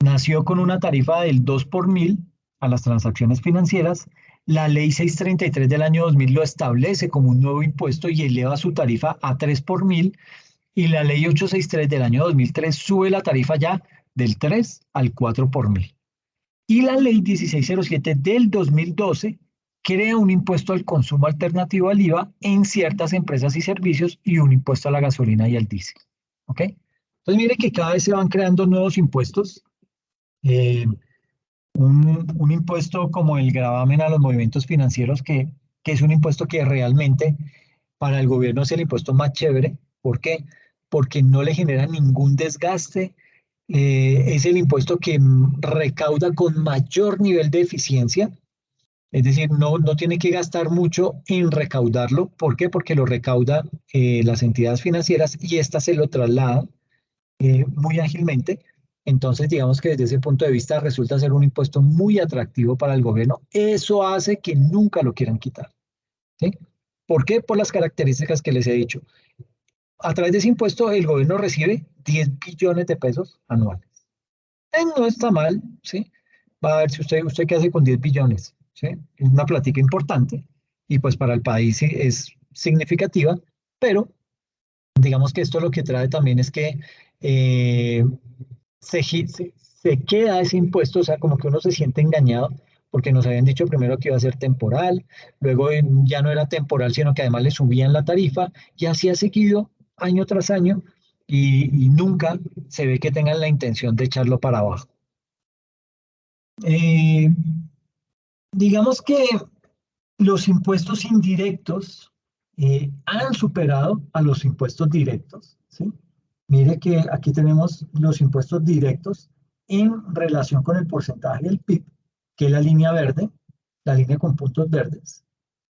Nació con una tarifa del 2 por mil a las transacciones financieras. La ley 633 del año 2000 lo establece como un nuevo impuesto y eleva su tarifa a 3 por mil. Y la ley 863 del año 2003 sube la tarifa ya del 3 al 4 por mil. Y la ley 1607 del 2012 crea un impuesto al consumo alternativo al IVA en ciertas empresas y servicios y un impuesto a la gasolina y al diésel. ¿Ok? Entonces mire que cada vez se van creando nuevos impuestos. Eh, un impuesto como el gravamen a los movimientos financieros, que es un impuesto que realmente para el gobierno es el impuesto más chévere. ¿Por qué? Porque no le genera ningún desgaste. Es el impuesto que recauda con mayor nivel de eficiencia. Es decir, no tiene que gastar mucho en recaudarlo. ¿Por qué? Porque lo recauda las entidades financieras y éstas se lo trasladan muy ágilmente. Entonces, digamos que desde ese punto de vista resulta ser un impuesto muy atractivo para el gobierno. Eso hace que nunca lo quieran quitar. ¿Sí? ¿Por qué? Por las características que les he dicho. A través de ese impuesto, el gobierno recibe 10 billones de pesos anuales. No está mal, ¿sí? Va a ver si usted qué hace con 10 billones, ¿sí? Es una plática importante y pues para el país sí es significativa, pero digamos que esto lo que trae también es que eh, se queda ese impuesto, o sea, como que uno se siente engañado, porque nos habían dicho primero que iba a ser temporal, luego ya no era temporal, sino que además le subían la tarifa, y así ha seguido año tras año, y nunca se ve que tengan la intención de echarlo para abajo. Eh, digamos que los impuestos indirectos han superado a los impuestos directos, ¿sí? Mire que aquí tenemos los impuestos directos en relación con el porcentaje del PIB, que es la línea verde, la línea con puntos verdes.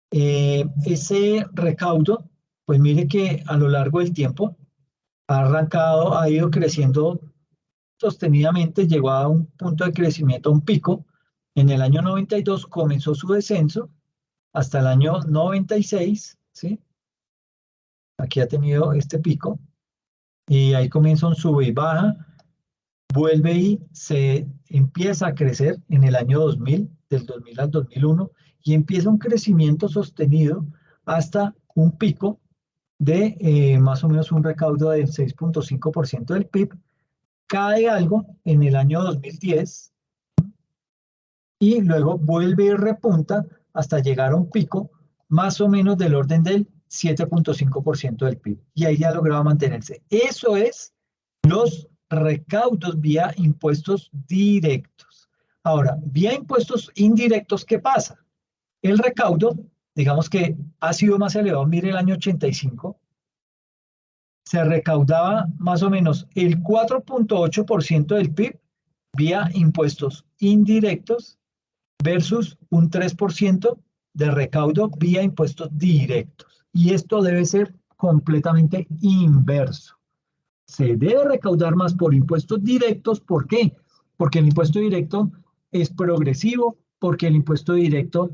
Ese recaudo, pues mire que a lo largo del tiempo ha arrancado, ha ido creciendo sostenidamente, llegó a un punto de crecimiento, a un pico. En el año 92 comenzó su descenso hasta el año 96, ¿sí? Aquí ha tenido este pico y ahí comienza un sube y baja, vuelve y se empieza a crecer en el año 2000, del 2000 al 2001, y empieza un crecimiento sostenido hasta un pico de más o menos un recaudo del 6.5% del PIB. Cae algo en el año 2010 y luego vuelve y repunta hasta llegar a un pico más o menos del orden del 7.5% del PIB. Y ahí ya lograba mantenerse. Eso es los recaudos vía impuestos directos. Ahora, vía impuestos indirectos, ¿qué pasa? El recaudo, digamos que ha sido más elevado. Mire, el año 85 se recaudaba más o menos el 4.8% del PIB vía impuestos indirectos versus un 3% de recaudo vía impuestos directos. Y esto debe ser completamente inverso. Se debe recaudar más por impuestos directos. ¿Por qué? Porque el impuesto directo es progresivo, porque el impuesto directo,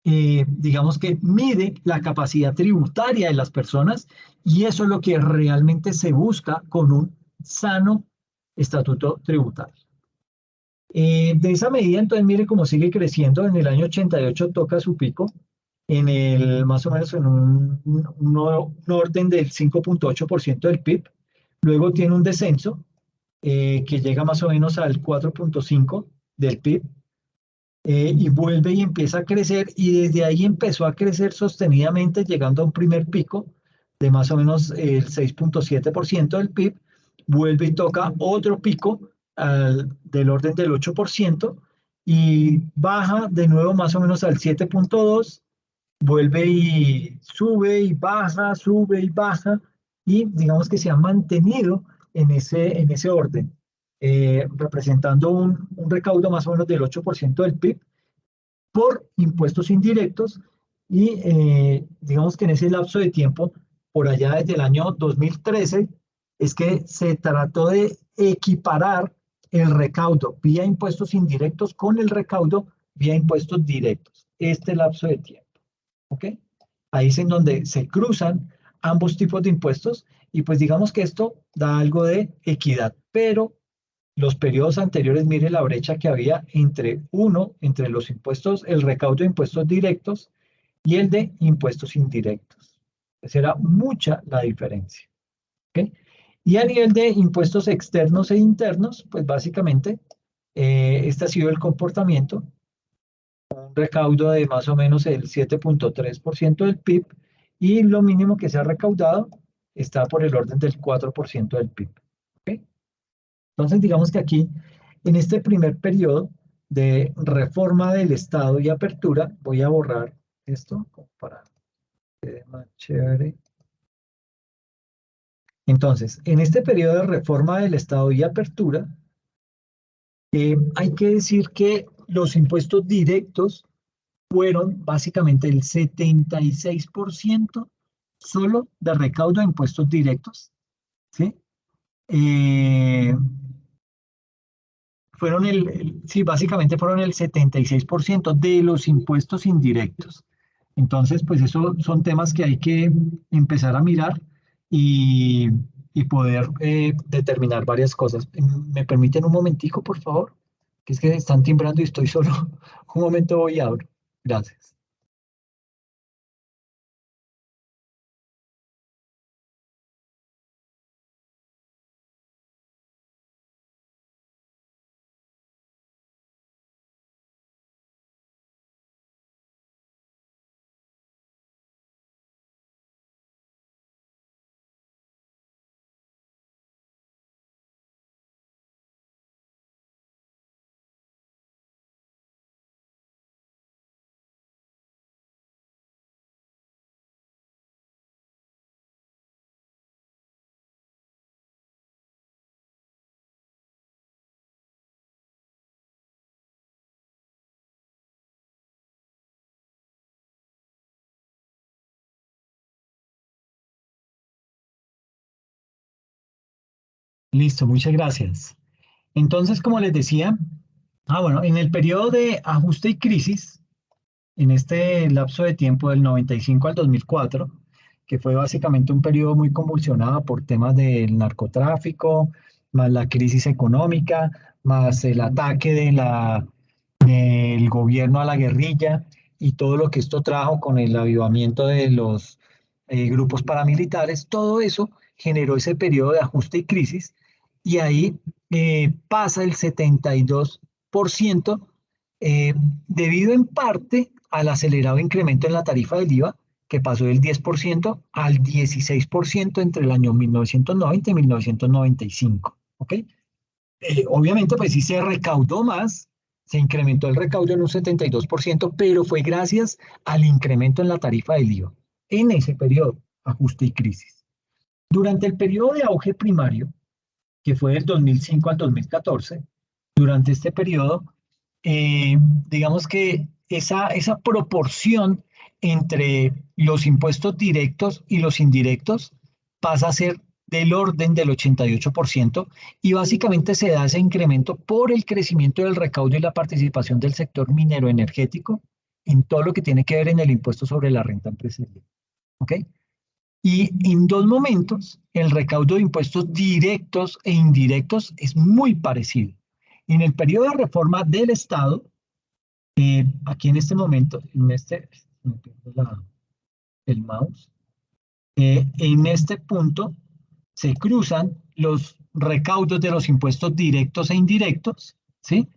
digamos que mide la capacidad tributaria de las personas y eso es lo que realmente se busca con un sano estatuto tributario. De esa medida, entonces, mire cómo sigue creciendo. En el año 88 toca su pico más o menos en un orden del 5,8% del PIB. Luego tiene un descenso que llega más o menos al 4,5% del PIB. Y vuelve y empieza a crecer, y desde ahí empezó a crecer sostenidamente, llegando a un primer pico de más o menos el 6,7% del PIB, vuelve y toca otro pico del orden del 8%, y baja de nuevo más o menos al 7,2%, vuelve y sube y baja, y digamos que se ha mantenido en ese orden, representando un recaudo más o menos del 8% del PIB por impuestos indirectos, y digamos que en ese lapso de tiempo, por allá desde el año 2013, es que se trató de equiparar el recaudo vía impuestos indirectos con el recaudo vía impuestos directos, este lapso de tiempo. ¿Ok? Ahí es en donde se cruzan ambos tipos de impuestos, y pues digamos que esto da algo de equidad, pero los periodos anteriores, mire la brecha que había entre los impuestos, el recaudo de impuestos directos y el de impuestos indirectos. Pues era mucha la diferencia. ¿Ok? Y a nivel de impuestos externos e internos, pues básicamente este ha sido el comportamiento, un recaudo de más o menos el 7,3% del PIB, y lo mínimo que se ha recaudado está por el orden del 4% del PIB. ¿Ok? Entonces, digamos que aquí, en este primer periodo de reforma del Estado y apertura, voy a borrar esto para que quede más chévere. Entonces, en este periodo de reforma del Estado y apertura, hay que decir que los impuestos directos fueron básicamente el 76% solo de recaudo de impuestos directos, ¿sí? Sí, básicamente fueron el 76% de los impuestos indirectos. Entonces, pues eso son temas que hay que empezar a mirar, y, y poder determinar varias cosas. ¿Me permiten un momentico, por favor? Que es que están timbrando y estoy solo. Un momento, voy y abro. Gracias. Listo, muchas gracias. Entonces, como les decía, bueno, en el periodo de ajuste y crisis, en este lapso de tiempo del 95 al 2004, que fue básicamente un periodo muy convulsionado por temas del narcotráfico, más la crisis económica, más el ataque del gobierno a la guerrilla, y todo lo que esto trajo con el avivamiento de los grupos paramilitares. Todo eso generó ese periodo de ajuste y crisis, y ahí pasa el 72%, eh, debido en parte al acelerado incremento en la tarifa del IVA, que pasó del 10% al 16% entre el año 1990 y 1995. ¿Ok? Obviamente, pues sí se recaudó más, se incrementó el recaudo en un 72%, pero fue gracias al incremento en la tarifa del IVA en ese periodo, ajuste y crisis. Durante el periodo de auge primario, que fue del 2005 al 2014, durante este periodo, eh, digamos que esa proporción entre los impuestos directos y los indirectos pasa a ser del orden del 88%, y básicamente se da ese incremento por el crecimiento del recaudo y la participación del sector minero energético en todo lo que tiene que ver en el impuesto sobre la renta empresarial. ¿Ok? Y en dos momentos, el recaudo de impuestos directos e indirectos es muy parecido. En el periodo de reforma del Estado, aquí en este momento, me pierdo el mouse. En este punto se cruzan los recaudos de los impuestos directos e indirectos, ¿sí?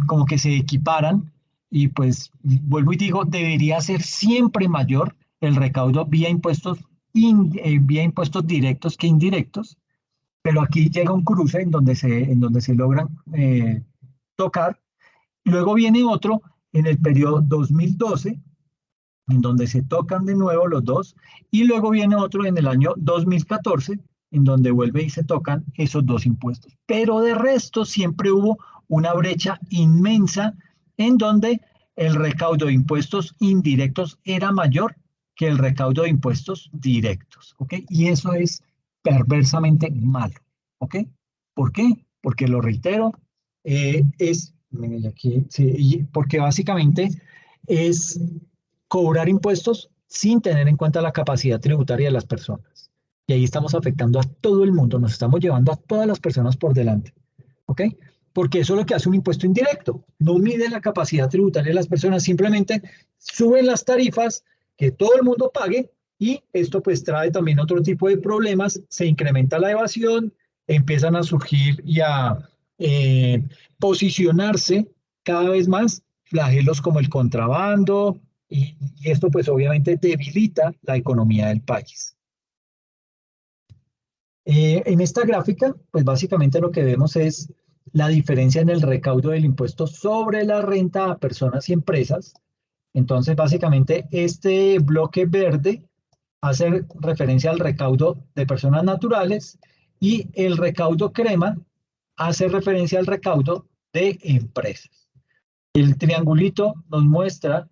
Como que se equiparan y pues vuelvo y digo, debería ser siempre mayor el recaudo vía impuestos directos que indirectos, pero aquí llega un cruce en donde se logran tocar. Luego viene otro en el periodo 2012, en donde se tocan de nuevo los dos, y luego viene otro en el año 2014, en donde vuelve y se tocan esos dos impuestos. Pero de resto siempre hubo una brecha inmensa en donde el recaudo de impuestos indirectos era mayor que el recaudo de impuestos directos, ¿ok? Y eso es perversamente malo, ¿ok? ¿Por qué? Porque lo reitero, aquí, sí, porque básicamente es cobrar impuestos sin tener en cuenta la capacidad tributaria de las personas. Y ahí estamos afectando a todo el mundo, nos estamos llevando a todas las personas por delante. ¿Ok? Porque eso es lo que hace un impuesto indirecto. No mide la capacidad tributaria de las personas, simplemente suben las tarifas que todo el mundo pague y esto pues trae también otro tipo de problemas, se incrementa la evasión, empiezan a surgir y a posicionarse cada vez más flagelos como el contrabando, y esto pues obviamente debilita la economía del país. En esta gráfica, pues básicamente lo que vemos es la diferencia en el recaudo del impuesto sobre la renta a personas y empresas. Entonces, básicamente, este bloque verde hace referencia al recaudo de personas naturales y el recaudo crema hace referencia al recaudo de empresas. El triangulito nos muestra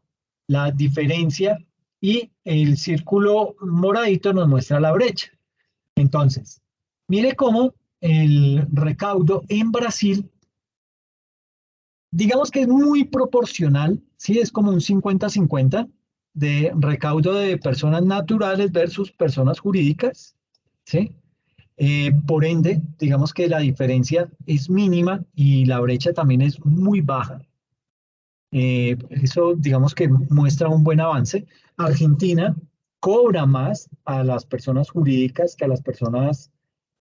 la diferencia y el círculo moradito nos muestra la brecha. Entonces, mire cómo el recaudo en Brasil, digamos que es muy proporcional, ¿sí? Es como un 50-50 de recaudo de personas naturales versus personas jurídicas, ¿sí? Por ende, digamos que la diferencia es mínima y la brecha también es muy baja. Eso, digamos que muestra un buen avance. Argentina cobra más a las personas jurídicas que a las personas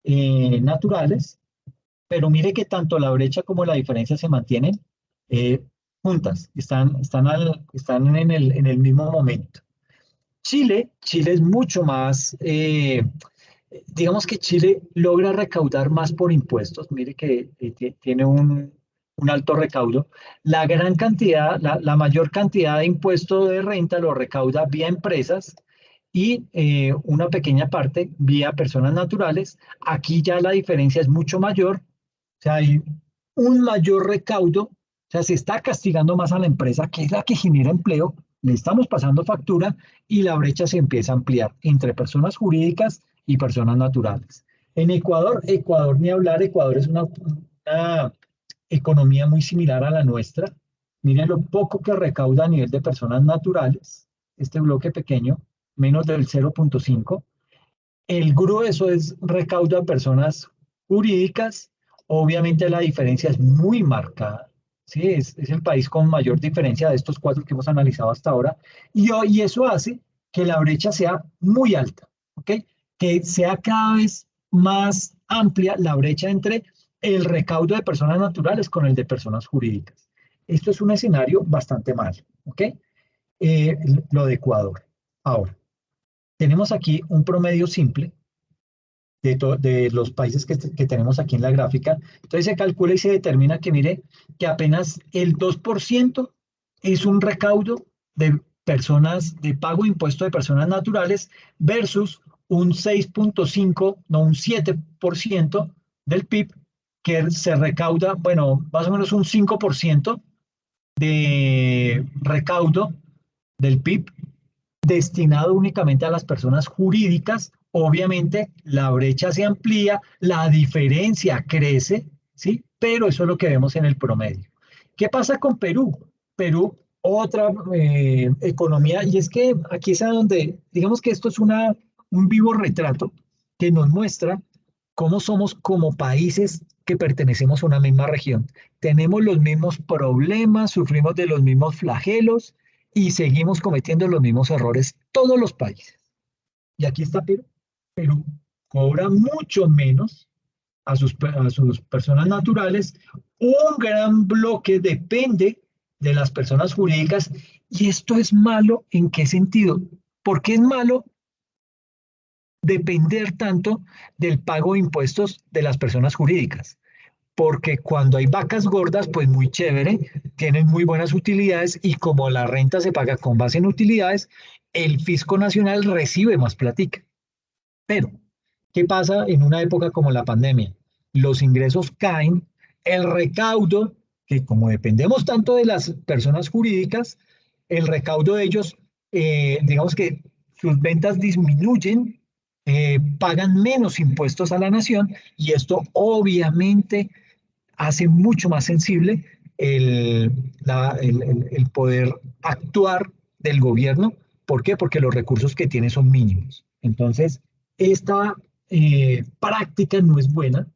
naturales, pero mire que tanto la brecha como la diferencia se mantienen eh, juntas, están en el mismo momento. Chile es mucho más, digamos que Chile logra recaudar más por impuestos, mire que tiene un alto recaudo. La gran cantidad, la mayor cantidad de impuesto de renta lo recauda vía empresas y una pequeña parte vía personas naturales. Aquí ya la diferencia es mucho mayor, o sea, hay un mayor recaudo, o sea, se está castigando más a la empresa, que es la que genera empleo, le estamos pasando factura y la brecha se empieza a ampliar entre personas jurídicas y personas naturales. En Ecuador ni hablar, Ecuador es una economía muy similar a la nuestra. Miren lo poco que recauda a nivel de personas naturales, este bloque pequeño, menos del 0.5. El grueso es recaudo a personas jurídicas. Obviamente la diferencia es muy marcada. ¿Sí? Es el país con mayor diferencia de estos cuatro que hemos analizado hasta ahora. Y eso hace que la brecha sea muy alta. ¿Ok? Que sea cada vez más amplia la brecha entre el recaudo de personas naturales con el de personas jurídicas. Esto es un escenario bastante malo. ¿Ok? Lo de Ecuador. Ahora, tenemos aquí un promedio simple de los países que tenemos aquí en la gráfica. Entonces se calcula y se determina que, mire, que apenas el 2% es un recaudo de personas, de pago de impuesto de personas naturales versus un 6.5, no, un 7% del PIB que se recauda, bueno, más o menos un 5% de recaudo del PIB destinado únicamente a las personas jurídicas. Obviamente la brecha se amplía, la diferencia crece, ¿sí? Pero eso es lo que vemos en el promedio. ¿Qué pasa con Perú? Perú, otra economía, y es que aquí es a donde, digamos que esto es un vivo retrato que nos muestra cómo somos como países que pertenecemos a una misma región. Tenemos los mismos problemas, sufrimos de los mismos flagelos, y seguimos cometiendo los mismos errores todos los países. Y aquí está Perú. Perú cobra mucho menos a sus personas naturales. Un gran bloque depende de las personas jurídicas. ¿Y esto es malo en qué sentido? ¿Por qué es malo depender tanto del pago de impuestos de las personas jurídicas? Porque cuando hay vacas gordas, pues muy chévere, tienen muy buenas utilidades y como la renta se paga con base en utilidades, el Fisco Nacional recibe más platica. Pero, ¿qué pasa en una época como la pandemia? Los ingresos caen, el recaudo, que como dependemos tanto de las personas jurídicas, el recaudo de ellos, digamos que sus ventas disminuyen, pagan menos impuestos a la nación y esto obviamente hace mucho más sensible el poder actuar del gobierno. ¿Por qué? Porque los recursos que tiene son mínimos. Entonces, esta práctica no es buena.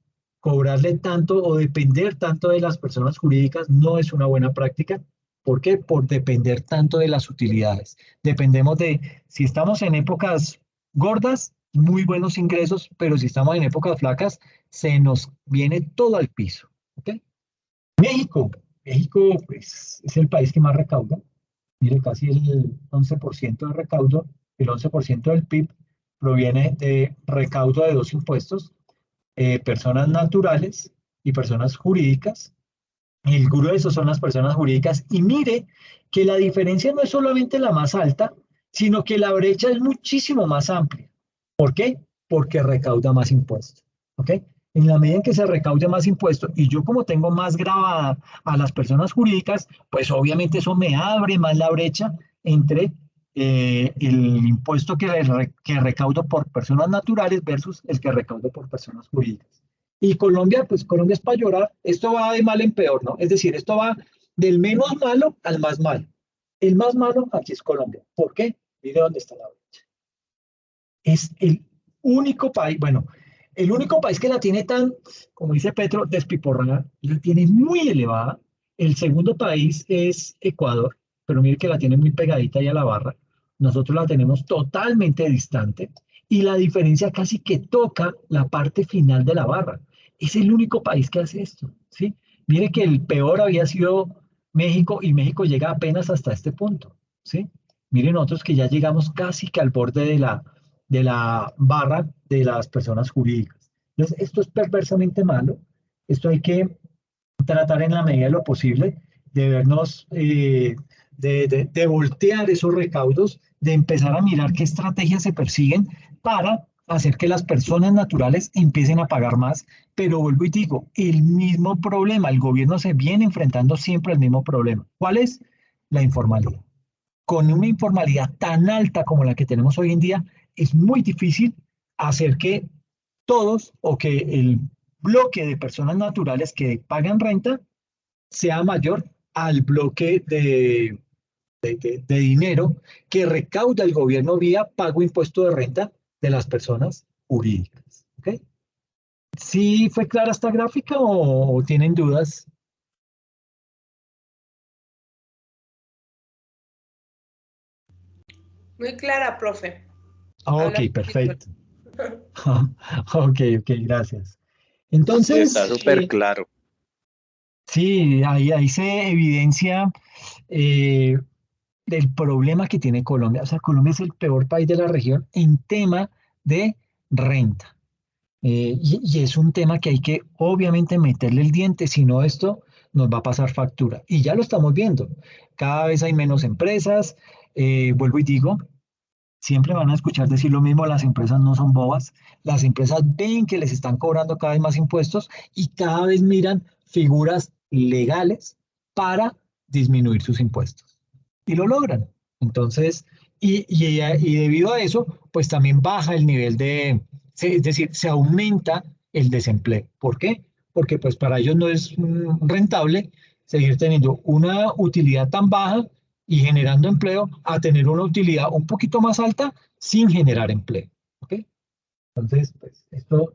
Cobrarle tanto o depender tanto de las personas jurídicas no es una buena práctica. ¿Por qué? Por depender tanto de las utilidades. Dependemos de, si estamos en épocas gordas, muy buenos ingresos, pero si estamos en épocas flacas, se nos viene todo al piso. ¿Ok? México, México pues, es el país que más recauda. Mire, casi el 11% de recaudo, el 11% del PIB proviene de recaudo de dos impuestos, personas naturales y personas jurídicas. El grueso son las personas jurídicas. Y mire que la diferencia no es solamente la más alta, sino que la brecha es muchísimo más amplia. ¿Por qué? Porque recauda más impuestos. ¿Ok? En la medida en que se recaude más impuestos y yo como tengo más grabada a las personas jurídicas, pues obviamente eso me abre más la brecha entre el impuesto que recaudo por personas naturales versus el que recaudo por personas jurídicas. Y Colombia, pues Colombia es para llorar, esto va de mal en peor, ¿no? Es decir, esto va del menos malo al más malo. El más malo aquí es Colombia. ¿Por qué? Mire dónde está la brecha. Es el único país, bueno, el único país que la tiene tan, como dice Petro, despiporrada, la tiene muy elevada. El segundo país es Ecuador, pero mire que la tiene muy pegadita ahí a la barra. Nosotros la tenemos totalmente distante y la diferencia casi que toca la parte final de la barra. Es el único país que hace esto, ¿sí? Mire que el peor había sido México y México llega apenas hasta este punto, ¿sí? Miren nosotros que ya llegamos casi que al borde de la barra de las personas jurídicas. Entonces, esto es perversamente malo. Esto hay que tratar en la medida de lo posible de vernos, de voltear esos recaudos, de empezar a mirar qué estrategias se persiguen para hacer que las personas naturales empiecen a pagar más. Pero vuelvo y digo, el mismo problema, el gobierno se viene enfrentando siempre al mismo problema. ¿Cuál es? La informalidad. Con una informalidad tan alta como la que tenemos hoy en día, es muy difícil hacer que todos o que el bloque de personas naturales que pagan renta sea mayor al bloque de dinero que recauda el gobierno vía pago impuesto de renta de las personas jurídicas. ¿Okay? ¿Sí fue clara esta gráfica o tienen dudas? Muy clara, profe. Ok, Habla perfecto. Ok, ok, gracias. Entonces, Está súper claro. sí, ahí se evidencia eh, el problema que tiene Colombia. O sea, Colombia es el peor país de la región en tema de renta. Y es un tema que hay que obviamente meterle el diente, si no esto nos va a pasar factura. Y ya lo estamos viendo. Cada vez hay menos empresas. Vuelvo y digo, siempre van a escuchar decir lo mismo, las empresas no son bobas, las empresas ven que les están cobrando cada vez más impuestos y cada vez miran figuras legales para disminuir sus impuestos. Y lo logran. Entonces, y debido a eso, pues también baja el nivel es decir, se aumenta el desempleo. ¿Por qué? Porque pues para ellos no es rentable seguir teniendo una utilidad tan baja y generando empleo a tener una utilidad un poquito más alta sin generar empleo. ¿Ok? Entonces, pues esto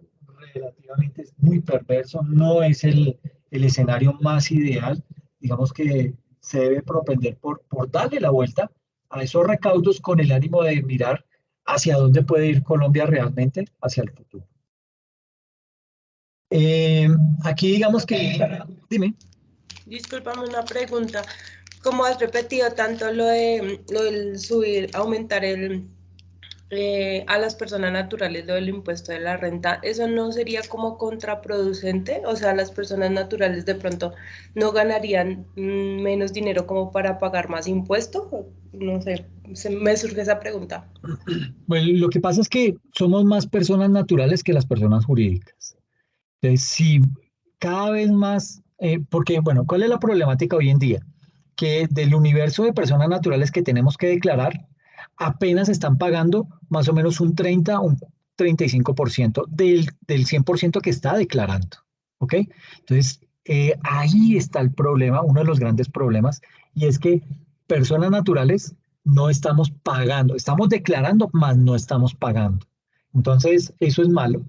relativamente es muy perverso, no es el escenario más ideal. Digamos que se debe propender por darle la vuelta a esos recaudos con el ánimo de mirar hacia dónde puede ir Colombia realmente hacia el futuro. Aquí digamos que, dime. Discúlpame una pregunta. Como has repetido tanto lo del subir, aumentar a las personas naturales lo del impuesto de la renta, ¿eso no sería como contraproducente? O sea, las personas naturales de pronto no ganarían menos dinero como para pagar más impuestos. No sé, me surge esa pregunta. Bueno, lo que pasa es que somos más personas naturales que las personas jurídicas. Entonces, si cada vez más, porque, bueno, ¿cuál es la problemática hoy en día? Que del universo de personas naturales que tenemos que declarar, apenas están pagando más o menos un 30 o un 35% del 100% que está declarando. ¿Ok? Entonces, ahí está el problema, uno de los grandes problemas, y es que personas naturales no estamos pagando, estamos declarando, mas no estamos pagando. Entonces, eso es malo.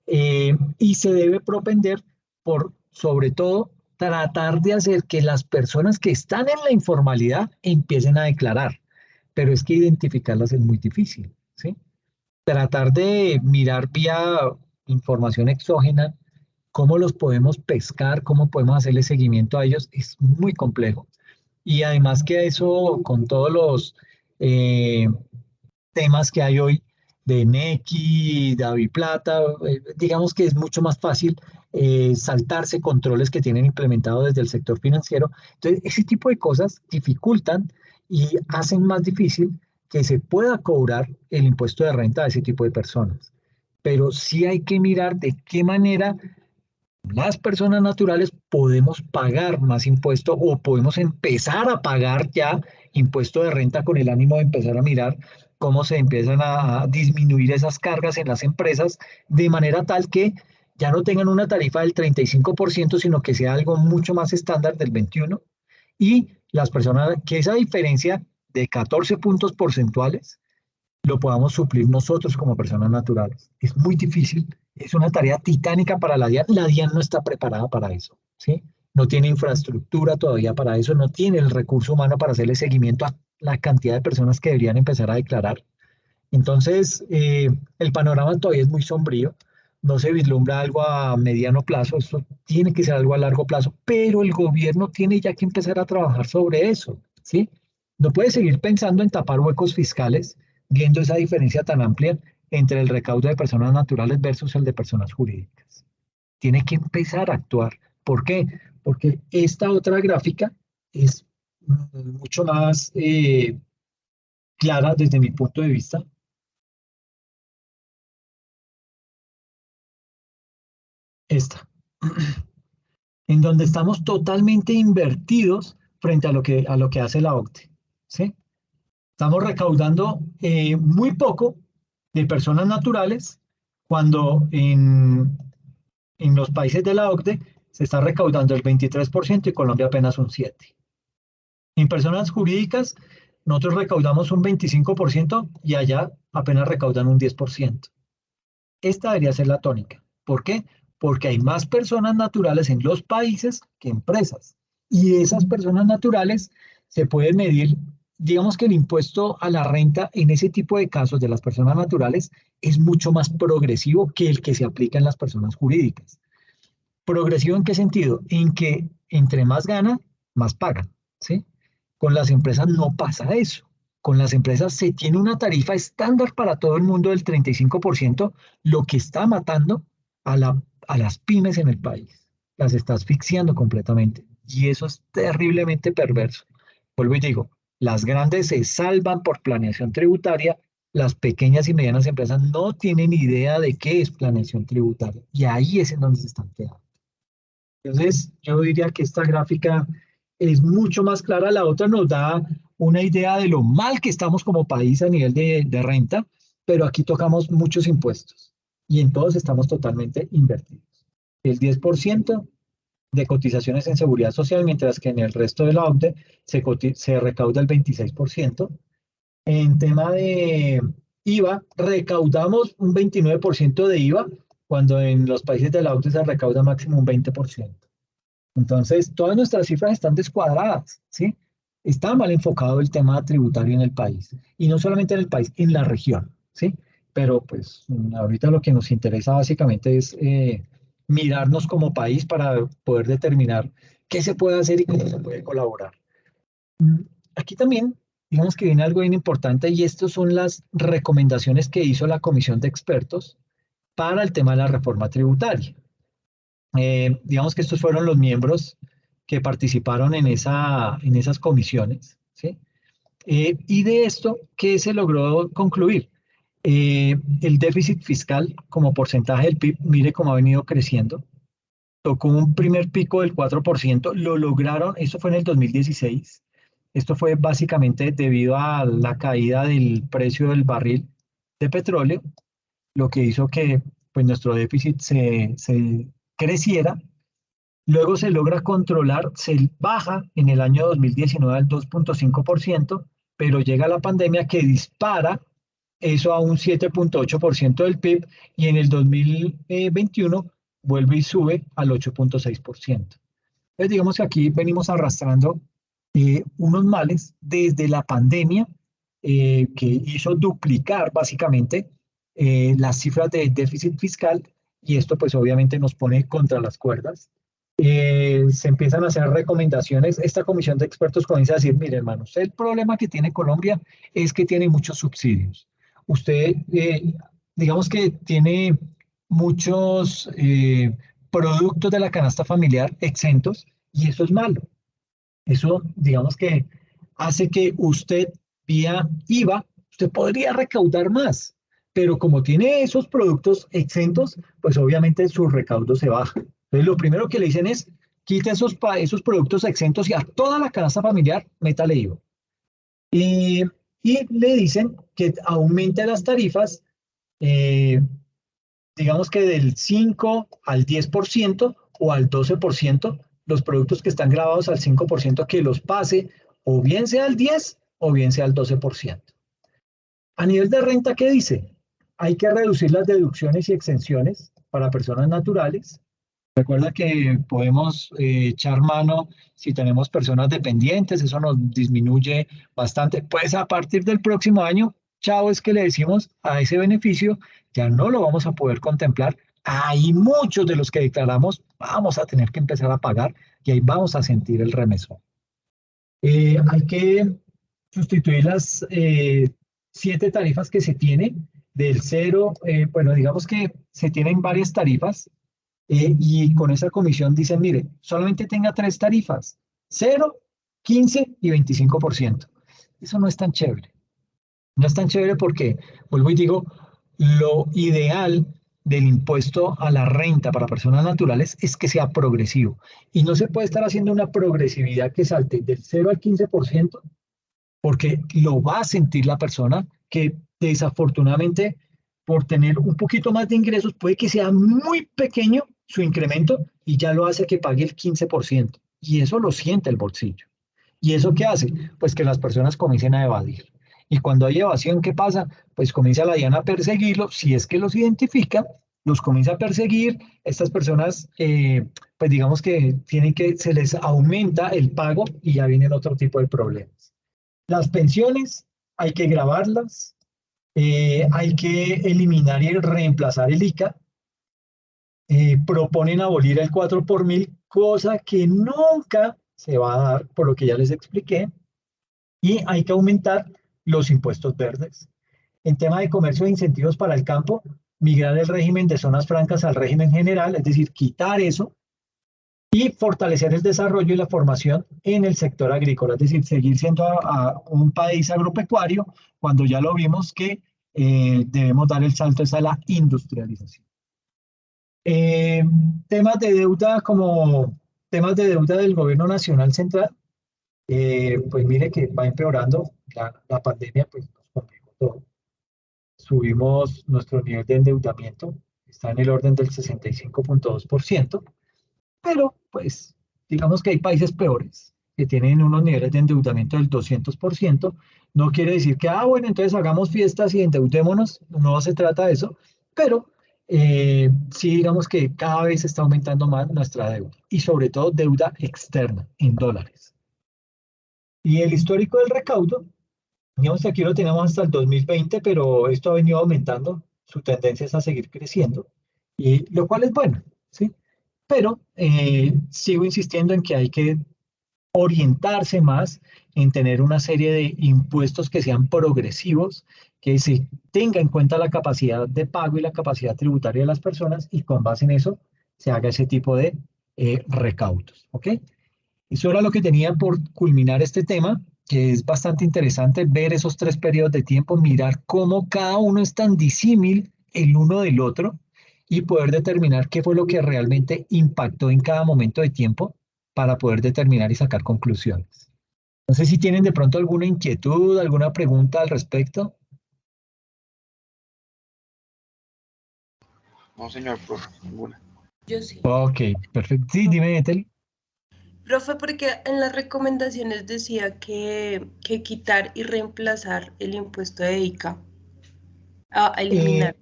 Y se debe propender por, sobre todo, tratar de hacer que las personas que están en la informalidad empiecen a declarar. Pero es que identificarlas es muy difícil, ¿sí? Tratar de mirar vía información exógena cómo los podemos pescar, cómo podemos hacerle seguimiento a ellos, es muy complejo. Y además que eso, con todos los temas que hay hoy de Nequi, Daviplata, digamos que es mucho más fácil saltarse controles que tienen implementados desde el sector financiero. Entonces, ese tipo de cosas dificultan y hacen más difícil que se pueda cobrar el impuesto de renta a ese tipo de personas. Pero sí hay que mirar de qué manera las personas naturales podemos pagar más impuesto o podemos empezar a pagar ya impuesto de renta con el ánimo de empezar a mirar cómo se empiezan a disminuir esas cargas en las empresas de manera tal que ya no tengan una tarifa del 35%, sino que sea algo mucho más estándar del 21%, y las personas, que esa diferencia de 14 puntos porcentuales lo podamos suplir nosotros como personas naturales. Es muy difícil, es una tarea titánica para la DIAN. La DIAN no está preparada para eso, ¿sí? No tiene infraestructura todavía para eso, no tiene el recurso humano para hacerle seguimiento a la cantidad de personas que deberían empezar a declarar. Entonces, el panorama todavía es muy sombrío, no se vislumbra algo a mediano plazo, esto tiene que ser algo a largo plazo, pero el gobierno tiene ya que empezar a trabajar sobre eso, ¿sí? No puede seguir pensando en tapar huecos fiscales, viendo esa diferencia tan amplia entre el recaudo de personas naturales versus el de personas jurídicas. Tiene que empezar a actuar. ¿Por qué? Porque esta otra gráfica es mucho más clara desde mi punto de vista. Esta, en donde estamos totalmente invertidos frente a lo que hace la OCDE, ¿sí? Estamos recaudando muy poco de personas naturales cuando en los países de la OCDE se está recaudando el 23% y Colombia apenas un 7%. En personas jurídicas, nosotros recaudamos un 25% y allá apenas recaudan un 10%. Esta debería ser la tónica. ¿Por qué? Porque hay más personas naturales en los países que empresas. Y esas personas naturales se pueden medir, digamos que el impuesto a la renta en ese tipo de casos de las personas naturales es mucho más progresivo que el que se aplica en las personas jurídicas. ¿Progresivo en qué sentido? En que entre más ganan, más pagan, ¿sí? Con las empresas no pasa eso. Con las empresas se tiene una tarifa estándar para todo el mundo del 35%, lo que está matando a las pymes en el país. Las está asfixiando completamente. Y eso es terriblemente perverso. Vuelvo y digo, las grandes se salvan por planeación tributaria, las pequeñas y medianas empresas no tienen idea de qué es planeación tributaria. Y ahí es en donde se están quedando. Entonces, yo diría que esta gráfica es mucho más clara. La otra nos da una idea de lo mal que estamos como país a nivel de renta, pero aquí tocamos muchos impuestos y en todos estamos totalmente invertidos. El 10% de cotizaciones en seguridad social, mientras que en el resto de la OCDE se recauda el 26%. En tema de IVA, recaudamos un 29% de IVA, cuando en los países de la OCDE se recauda máximo un 20%. Entonces, todas nuestras cifras están descuadradas, ¿sí? Está mal enfocado el tema tributario en el país. Y no solamente en el país, en la región, ¿sí? Pero pues ahorita lo que nos interesa básicamente es mirarnos como país para poder determinar qué se puede hacer y cómo se puede colaborar. Mm, Aquí también, digamos que viene algo bien importante y estas son las recomendaciones que hizo la comisión de expertos para el tema de la reforma tributaria. Digamos que estos fueron los miembros que participaron en esas comisiones, ¿sí? Y de esto, ¿qué se logró concluir? El déficit fiscal como porcentaje del PIB, mire cómo ha venido creciendo. Tocó un primer pico del 4%, lo lograron, esto fue en el 2016. Esto fue básicamente debido a la caída del precio del barril de petróleo, lo que hizo que pues, nuestro déficit se creciera. Luego se logra controlar, se baja en el año 2019 al 2.5%, pero llega la pandemia que dispara eso a un 7.8% del PIB y en el 2021 vuelve y sube al 8.6%. Entonces digamos que aquí venimos arrastrando unos males desde la pandemia que hizo duplicar básicamente las cifras de déficit fiscal y esto pues obviamente nos pone contra las cuerdas. Se empiezan a hacer recomendaciones. Esta comisión de expertos comienza a decir, mire hermanos, el problema que tiene Colombia es que tiene muchos subsidios. Usted, digamos que tiene muchos productos de la canasta familiar exentos y eso es malo. Eso, digamos que hace que usted, vía IVA, usted podría recaudar más, pero como tiene esos productos exentos, pues obviamente su recaudo se baja. Entonces, lo primero que le dicen es, quite esos productos exentos y a toda la canasta familiar, métale IVA. Y, y le dicen que aumente las tarifas, eh, digamos que del 5 al 10% o al 12%, los productos que están grabados al 5% que los pase o bien sea al 10 o bien sea al 12%. A nivel de renta, ¿qué dice? Hay que reducir las deducciones y exenciones para personas naturales. Recuerda que podemos echar mano si tenemos personas dependientes, eso nos disminuye bastante. Pues a partir del próximo año, chao, es que le decimos a ese beneficio, ya no lo vamos a poder contemplar. Hay muchos de los que declaramos, vamos a tener que empezar a pagar y ahí vamos a sentir el remesón. Hay que sustituir las 7 tarifas que se tienen del cero, bueno, digamos que se tienen varias tarifas y con esa comisión dicen, mire, solamente tenga 3 tarifas, 0, 15 y 25%. Eso no es tan chévere. No es tan chévere porque, vuelvo y digo, lo ideal del impuesto a la renta para personas naturales es que sea progresivo. Y no se puede estar haciendo una progresividad que salte del 0 al 15%, porque lo va a sentir la persona que desafortunadamente por tener un poquito más de ingresos puede que sea muy pequeño su incremento y ya lo hace que pague el 15%. Y eso lo siente el bolsillo. ¿Y eso qué hace? Pues que las personas comiencen a evadir. Y cuando hay evasión, ¿qué pasa? Pues comienza la DIAN a perseguirlos, si es que los identifica, los comienza a perseguir, estas personas, pues digamos que tienen que, se les aumenta el pago y ya vienen otro tipo de problemas. Las pensiones hay que grabarlas, hay que eliminar y reemplazar el ICA, proponen abolir el 4 por mil, cosa que nunca se va a dar, por lo que ya les expliqué, y hay que aumentar los impuestos verdes. En tema de comercio e incentivos para el campo, migrar el régimen de zonas francas al régimen general, es decir, quitar eso, y fortalecer el desarrollo y la formación en el sector agrícola, es decir, seguir siendo un país agropecuario cuando ya lo vimos que debemos dar el salto a la industrialización. Eh, temas de deuda como temas de deuda del gobierno nacional central, pues mire que va empeorando, la pandemia pues nos complicó todo. Subimos nuestro nivel de endeudamiento, está en el orden del 65.2%, pero pues digamos que hay países peores que tienen unos niveles de endeudamiento del 200%. No quiere decir que, bueno, entonces hagamos fiestas y endeudémonos, no se trata de eso, pero sí digamos que cada vez está aumentando más nuestra deuda y sobre todo deuda externa en dólares. Y el histórico del recaudo, digamos que aquí lo tenemos hasta el 2020, pero esto ha venido aumentando, su tendencia es a seguir creciendo, y lo cual es bueno, ¿sí? Pero sigo insistiendo en que hay que orientarse más en tener una serie de impuestos que sean progresivos, que se tenga en cuenta la capacidad de pago y la capacidad tributaria de las personas y con base en eso se haga ese tipo de recaudos, ¿ok? Eso era lo que tenía por culminar este tema, que es bastante interesante ver esos tres periodos de tiempo, mirar cómo cada uno es tan disímil el uno del otro y poder determinar qué fue lo que realmente impactó en cada momento de tiempo para poder determinar y sacar conclusiones. No sé si tienen de pronto alguna inquietud, alguna pregunta al respecto. No, señor, profe, ninguna. Yo sí. Ok, perfecto. Sí, dime, Ethel. Profe, porque en las recomendaciones decía que quitar y reemplazar el impuesto de ICA, a eliminar.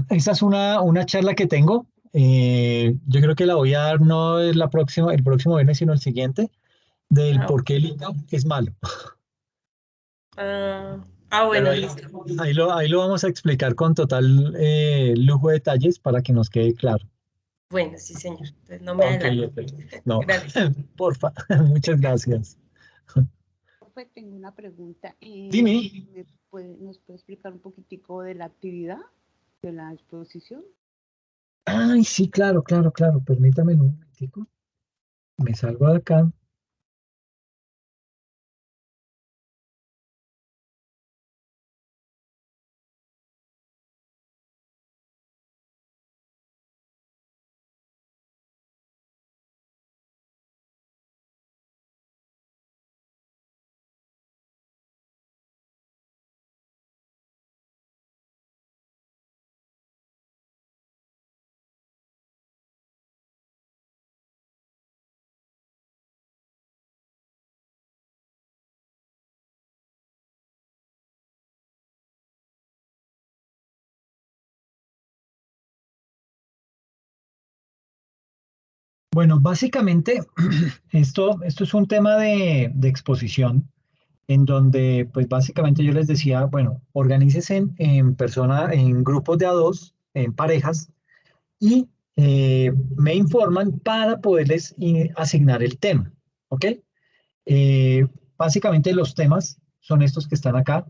Esa es una charla que tengo. Yo creo que la voy a dar no es la próxima, el próximo viernes, sino el siguiente, del Ah, por qué el ICA es malo. bueno, Pero listo. ahí lo vamos a explicar con total lujo de detalles para que nos quede claro. Bueno, sí, señor. Entonces no me Ok, adelanto. no, Gracias. porfa, muchas gracias. Profe, tengo una pregunta. Dime. ¿Nos puede explicar un poquitico de la actividad, de la exposición? Ay, sí, claro, claro, claro. Permítame un momentico. Me salgo de acá. Bueno, básicamente esto es un tema de exposición en donde pues básicamente yo les decía, bueno, organícese en grupos de a dos, en parejas, y me informan para poderles asignar el tema, ¿ok? Eh, Básicamente los temas son estos que están acá: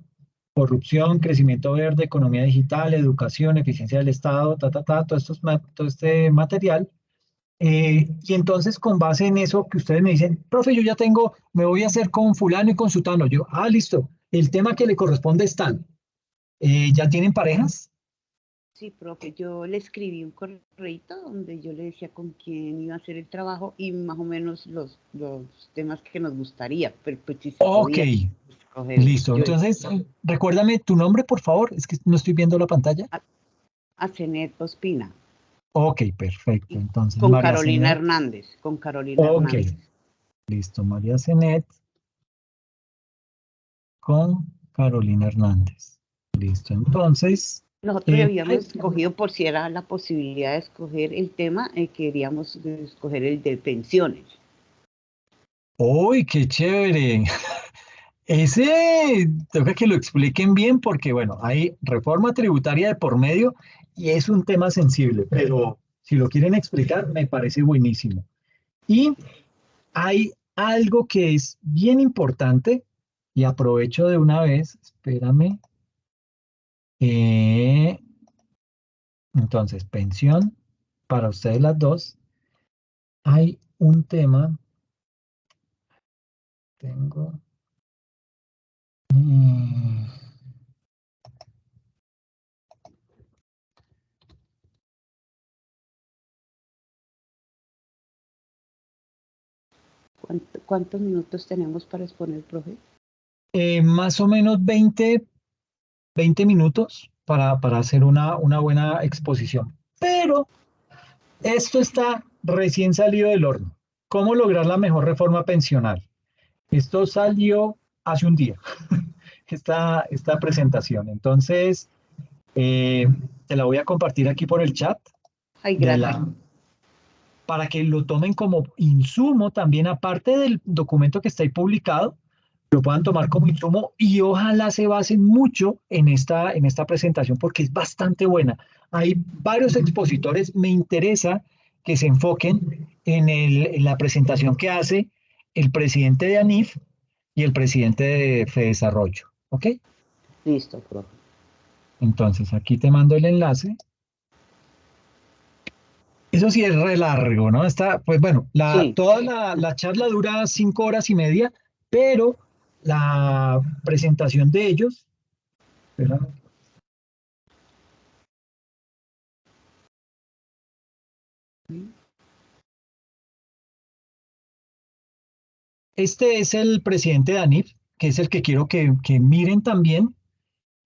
corrupción, crecimiento verde, economía digital, educación, eficiencia del Estado, todo este material. Y entonces, con base en eso que ustedes me dicen, profe, yo ya tengo, me voy a hacer con fulano y con sutano. Yo, listo, el tema que le corresponde es tal. ¿Ya tienen parejas? Sí, profe, yo le escribí un correíto donde yo le decía con quién iba a hacer el trabajo y más o menos los temas que nos gustaría, pero pues si se Ok, podía escoger. listo. Entonces, recuérdame tu nombre, por favor. Es que no estoy viendo la pantalla. A Zenet Ospina. Ok, perfecto. Y Entonces, con María Carolina Zenet. Hernández, con Carolina Ok, Hernández. listo. María Zenet con Carolina Hernández. Listo. Entonces, Nosotros le habíamos escogido por si era la posibilidad de escoger el tema, queríamos escoger el de pensiones. ¡uy, qué chévere! Ese toca que lo expliquen bien porque, bueno, hay reforma tributaria de por medio y es un tema sensible, pero si lo quieren explicar, me parece buenísimo. Y hay algo que es bien importante y aprovecho de una vez, espérame. eh, entonces, pensión para ustedes las dos. Hay un tema, tengo... mm, ¿Cuántos minutos tenemos para exponer, profe? más o menos 20 minutos para hacer una buena exposición. Pero esto está recién salido del horno. ¿Cómo lograr la mejor reforma pensional? Esto salió hace un día, esta presentación. Entonces, Eh, Te la voy a compartir aquí por el chat Ay, de gracias. para que lo tomen como insumo también, aparte del documento que está ahí publicado, lo puedan tomar como insumo y ojalá se basen mucho en esta presentación porque es bastante buena. Hay varios expositores, me interesa que se enfoquen en la presentación que hace el presidente de ANIF y el presidente de FEDesarrollo. ¿Ok? Listo, profe. Entonces, aquí te mando el enlace. Eso sí es re largo, ¿no? Está, pues bueno, Sí, toda la charla dura 5 horas y media, pero la presentación de ellos, espera, este es el presidente de ANIF, que es el que quiero que miren también,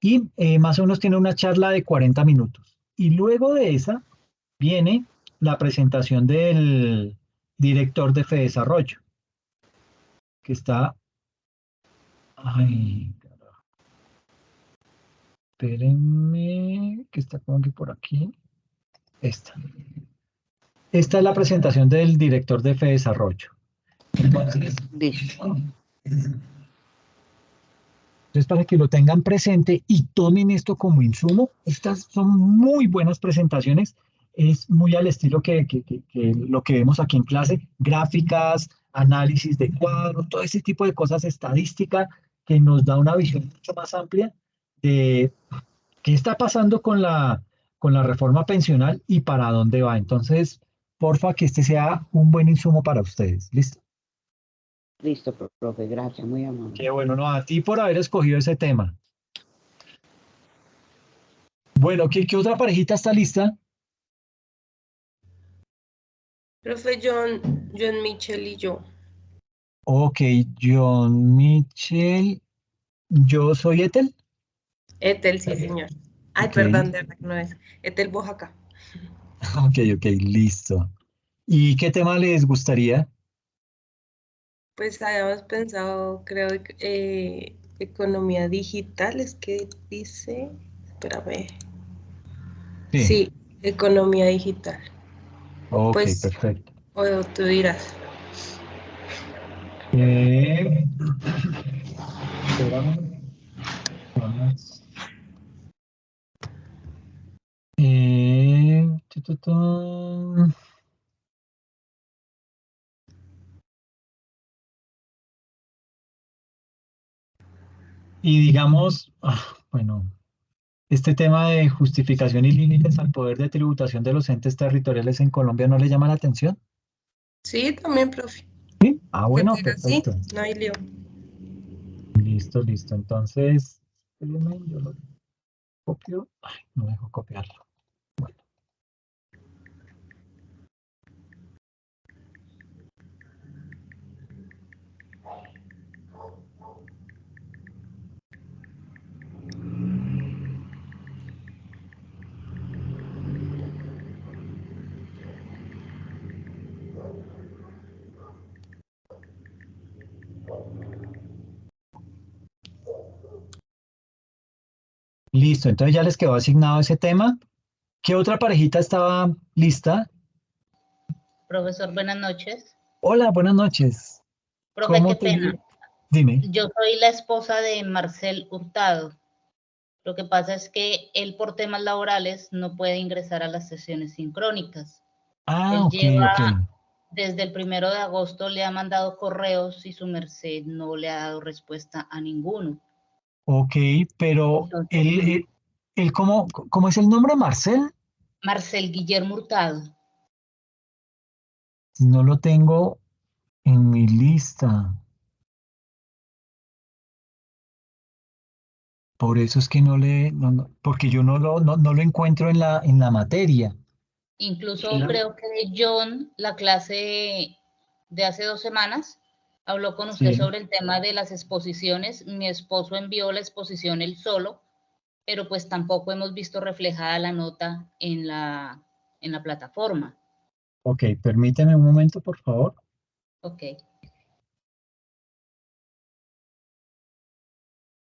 y más o menos tiene una charla de 40 minutos. Y luego de esa viene la presentación del director de FEDesarrollo, que está, ay, espérenme, que está como que por aquí. Esta. Esta es la presentación del director de FEDesarrollo. Entonces, listo. para que lo tengan presente y tomen esto como insumo, estas son muy buenas presentaciones. Es muy al estilo que lo que vemos aquí en clase, gráficas, análisis de cuadros, todo ese tipo de cosas, estadística, que nos da una visión mucho más amplia de qué está pasando con la reforma pensional y para dónde va. Entonces, porfa, que este sea un buen insumo para ustedes. ¿Listo? Listo, profe. Gracias, muy amable. Qué bueno, no, a ti por haber escogido ese tema. Bueno, ¿qué otra parejita está lista? Profe John Mitchell y yo. Ok, John Mitchell, yo soy Ethel. Etel, sí, señor. Ay, Ok, perdón, de verdad que no es. Etel Bojaca. ok, listo. ¿Y qué tema les gustaría? Pues habíamos pensado, creo, economía digital, es que dice, espérame, Sí, sí, economía digital. ok, Pues, perfecto. o tú dirás, Eh, espérame. Tu, tu, tu. Y digamos, bueno, este tema de justificación y límites al poder de tributación de los entes territoriales en Colombia no le llama la atención. sí, también, profe, ¿Sí? Ah, que tú bueno, digas sí, perfecto. no hay lío. Listo, listo. Entonces, espérenme, yo lo copio. Ay, no dejo copiarlo. Bueno, listo. Entonces ya les quedó asignado ese tema. ¿Qué otra parejita estaba lista? Profesor, buenas noches. Hola, buenas noches. Profe, ¿Cómo qué te... pena. Dime. Yo soy la esposa de Marcel Hurtado. Lo que pasa es que él por temas laborales no puede ingresar a las sesiones sincrónicas. Ah, Él ok, lleva, ok. desde el 1 de agosto le ha mandado correos y su merced no le ha dado respuesta a ninguno. Ok, pero Entonces, ¿cómo es el nombre? ¿Marcel? Marcel Guillermo Hurtado. No lo tengo en mi lista. Por eso es que porque yo no lo encuentro en la materia. Incluso creo que John, la clase de hace 2 semanas, habló con usted Sí. sobre el tema de las exposiciones. Mi esposo envió la exposición él solo, pero pues tampoco hemos visto reflejada la nota en la plataforma. Ok, permíteme un momento, por favor. Ok.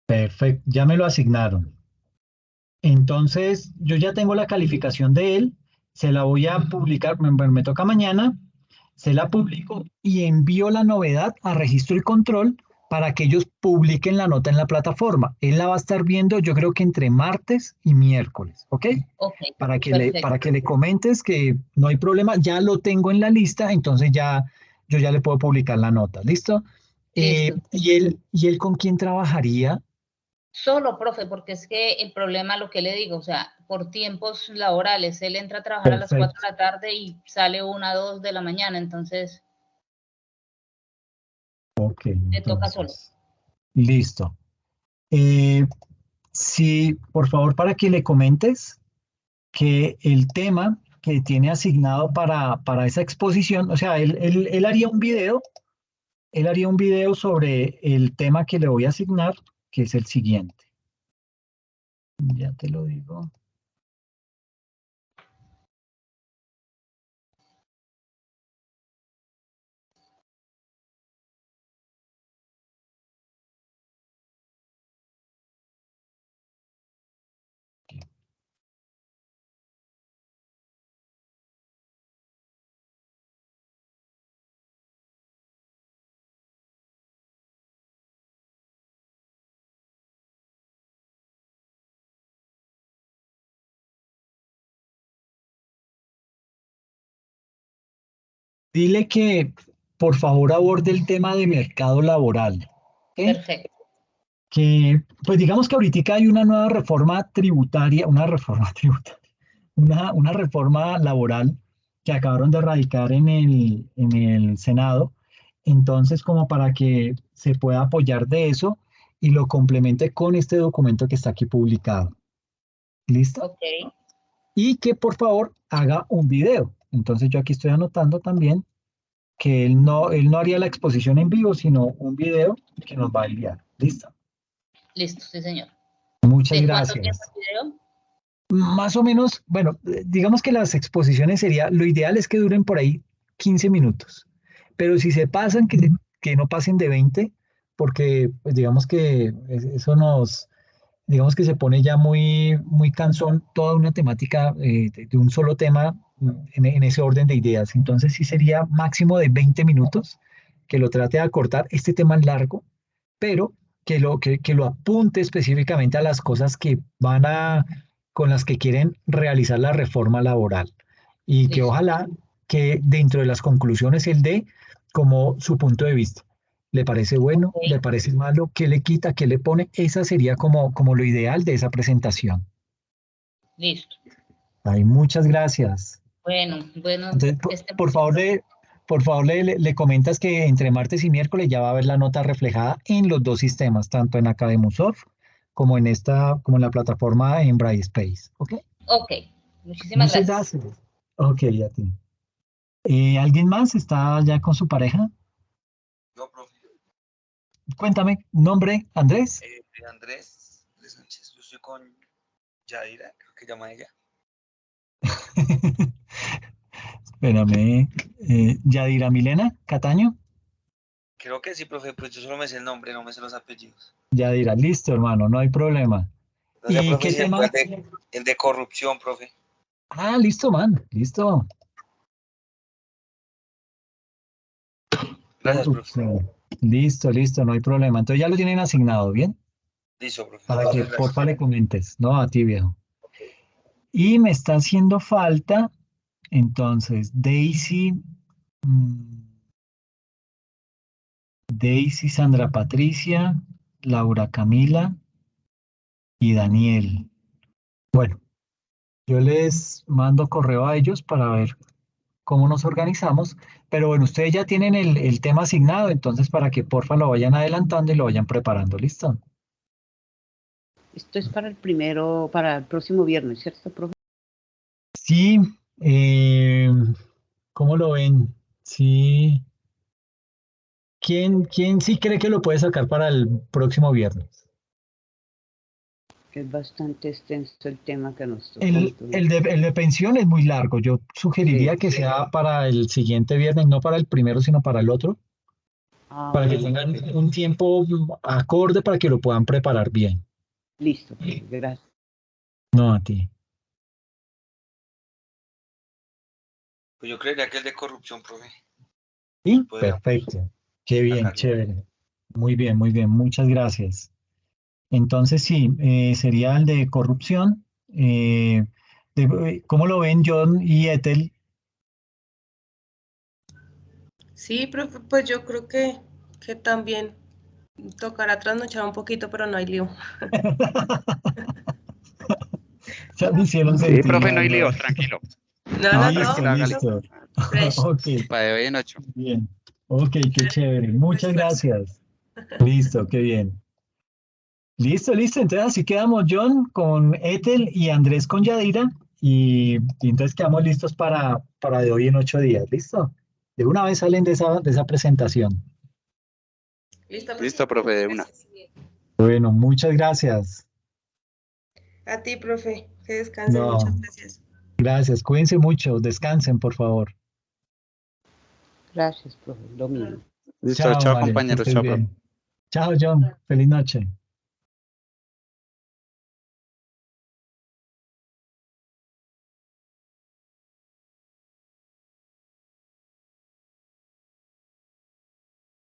Perfecto, ya me lo asignaron. Entonces, yo ya tengo la calificación de él, se la voy a publicar, me toca mañana, se la publico y envío la novedad a registro y control para que ellos publiquen la nota en la plataforma. Él la va a estar viendo, yo creo que entre martes y miércoles, ¿ok? Ok, Para que perfecto. le comentes que no hay problema, ya lo tengo en la lista, entonces ya yo ya le puedo publicar la nota, ¿listo? Listo. ¿Y él con quién trabajaría? Solo, profe, porque es que el problema, lo que le digo, o sea, por tiempos laborales, él entra a trabajar a las 4 Perfecto. de la tarde y sale 1, 2 de la mañana, entonces Ok, le toca solo. entonces, listo. Eh, sí, por favor, para que le comentes que el tema que tiene asignado para esa exposición, o sea, él haría un video, él haría un video sobre el tema que le voy a asignar, que es el siguiente. Ya te lo digo. Dile que por favor aborde el tema de mercado laboral. ¿Ok? Perfecto. Que, pues digamos que ahorita hay una nueva reforma tributaria, una reforma laboral que acabaron de radicar en el Senado. Entonces, como para que se pueda apoyar de eso y lo complemente con este documento que está aquí publicado. ¿Listo? Ok, Y que por favor haga un video. Entonces yo aquí estoy anotando también que él no haría la exposición en vivo, sino un video que nos va a enviar. ¿Listo? listo, sí, señor. Muchas ¿De cuánto tiempo gracias. el video? Más o menos, bueno, digamos que las exposiciones sería, lo ideal es que duren por ahí 15 minutos, pero si se pasan, que no pasen de 20, porque pues digamos que eso nos, digamos que se pone ya muy cansón toda una temática de un solo tema en ese orden de ideas. Entonces sí sería máximo de 20 minutos, que lo trate de acortar este tema en largo, pero que lo apunte específicamente a las cosas que van a, con las que quieren realizar la reforma laboral. Y que Listo. ojalá que dentro de las conclusiones él dé como su punto de vista. ¿Le parece bueno? ¿Le Ok, parece malo? ¿Qué le quita? ¿Qué le pone? Esa sería como lo ideal de esa presentación. listo. Ay, muchas gracias. Bueno, Entonces, que esté muy bien, profe. por favor le comentas que entre martes y miércoles ya va a haber la nota reflejada en los dos sistemas, tanto en Academusoft como en como en la plataforma en Brightspace. ¿Ok? Ok, muchísimas Muchas gracias. gracias. Ok, a ti. ¿Alguien más está ya con su pareja? No, profe. Cuéntame, nombre, Andrés. Andrés de Sánchez, yo estoy con Yadira, creo que llama ella. Espérame, Yadira Milena Cataño. Creo que sí, profe, pues yo solo me sé el nombre, no me sé los apellidos. Yadira, listo, hermano, no hay problema. Gracias, ¿Y profe, qué sí, fue tema? el de corrupción, profe. Ah, listo, man, listo. Gracias, profe. Corrupción. Listo, listo, no hay problema. Entonces ya lo tienen asignado, ¿bien? Listo, profe. Para que Muchas porfa gracias. le comentes, ¿no? A ti, viejo. Y me está haciendo falta, entonces, mm, Daisy, Sandra Patricia, Laura Camila y Daniel. Bueno, yo les mando correo a ellos para ver cómo nos organizamos, pero bueno, ustedes ya tienen el tema asignado, entonces para que porfa lo vayan adelantando y lo vayan preparando, ¿listo? Esto es para para el próximo viernes, ¿cierto, profe? Sí, eh, ¿cómo lo ven? Sí, quién sí cree que lo puede sacar para el próximo viernes? Es bastante extenso el tema que nos tocó. El de pensión es muy largo. Yo Sí. sugeriría que sea para el siguiente viernes, no para el primero, sino para el otro, Ah, para que bueno, tengan un tiempo acorde para que lo puedan preparar bien. listo, profe, gracias. No, a ti. Pues yo creería que el de corrupción, profe. Sí, Podríamos perfecto. Qué bien, sacarlo. chévere. Muy bien, muy bien. Muchas gracias. Entonces, sí, sería el de corrupción. ¿Cómo lo ven John y Ethel? Sí, profe, pues yo creo que también tocará trasnochar un poquito, pero no hay lío. Ya me hicieron Sí, sentir profe, no mal, hay ¿no? lío, tranquilo. No, No, no, Listo, tranquilo, no, hágale. listo. fresh. Ok, Para de hoy en 8. bien. Ok, qué chévere. Pues, Muchas pues, gracias. Listo, qué bien. Listo, listo. Entonces así quedamos John con Ethel y Andrés con Yadira. Y entonces quedamos listos para de hoy en 8 días. ¿Listo? De una vez salen de esa presentación. listo, profe. Listo, profe, de una. Gracias. Bueno, muchas gracias. A ti, profe. Que descansen. Muchas No, gracias. gracias. Cuídense mucho. Descansen, por favor. Gracias, profe, lo mismo. Listo, Chao, chao, María, que compañeros, estés chao, profe. bien. Chao, John. Feliz noche.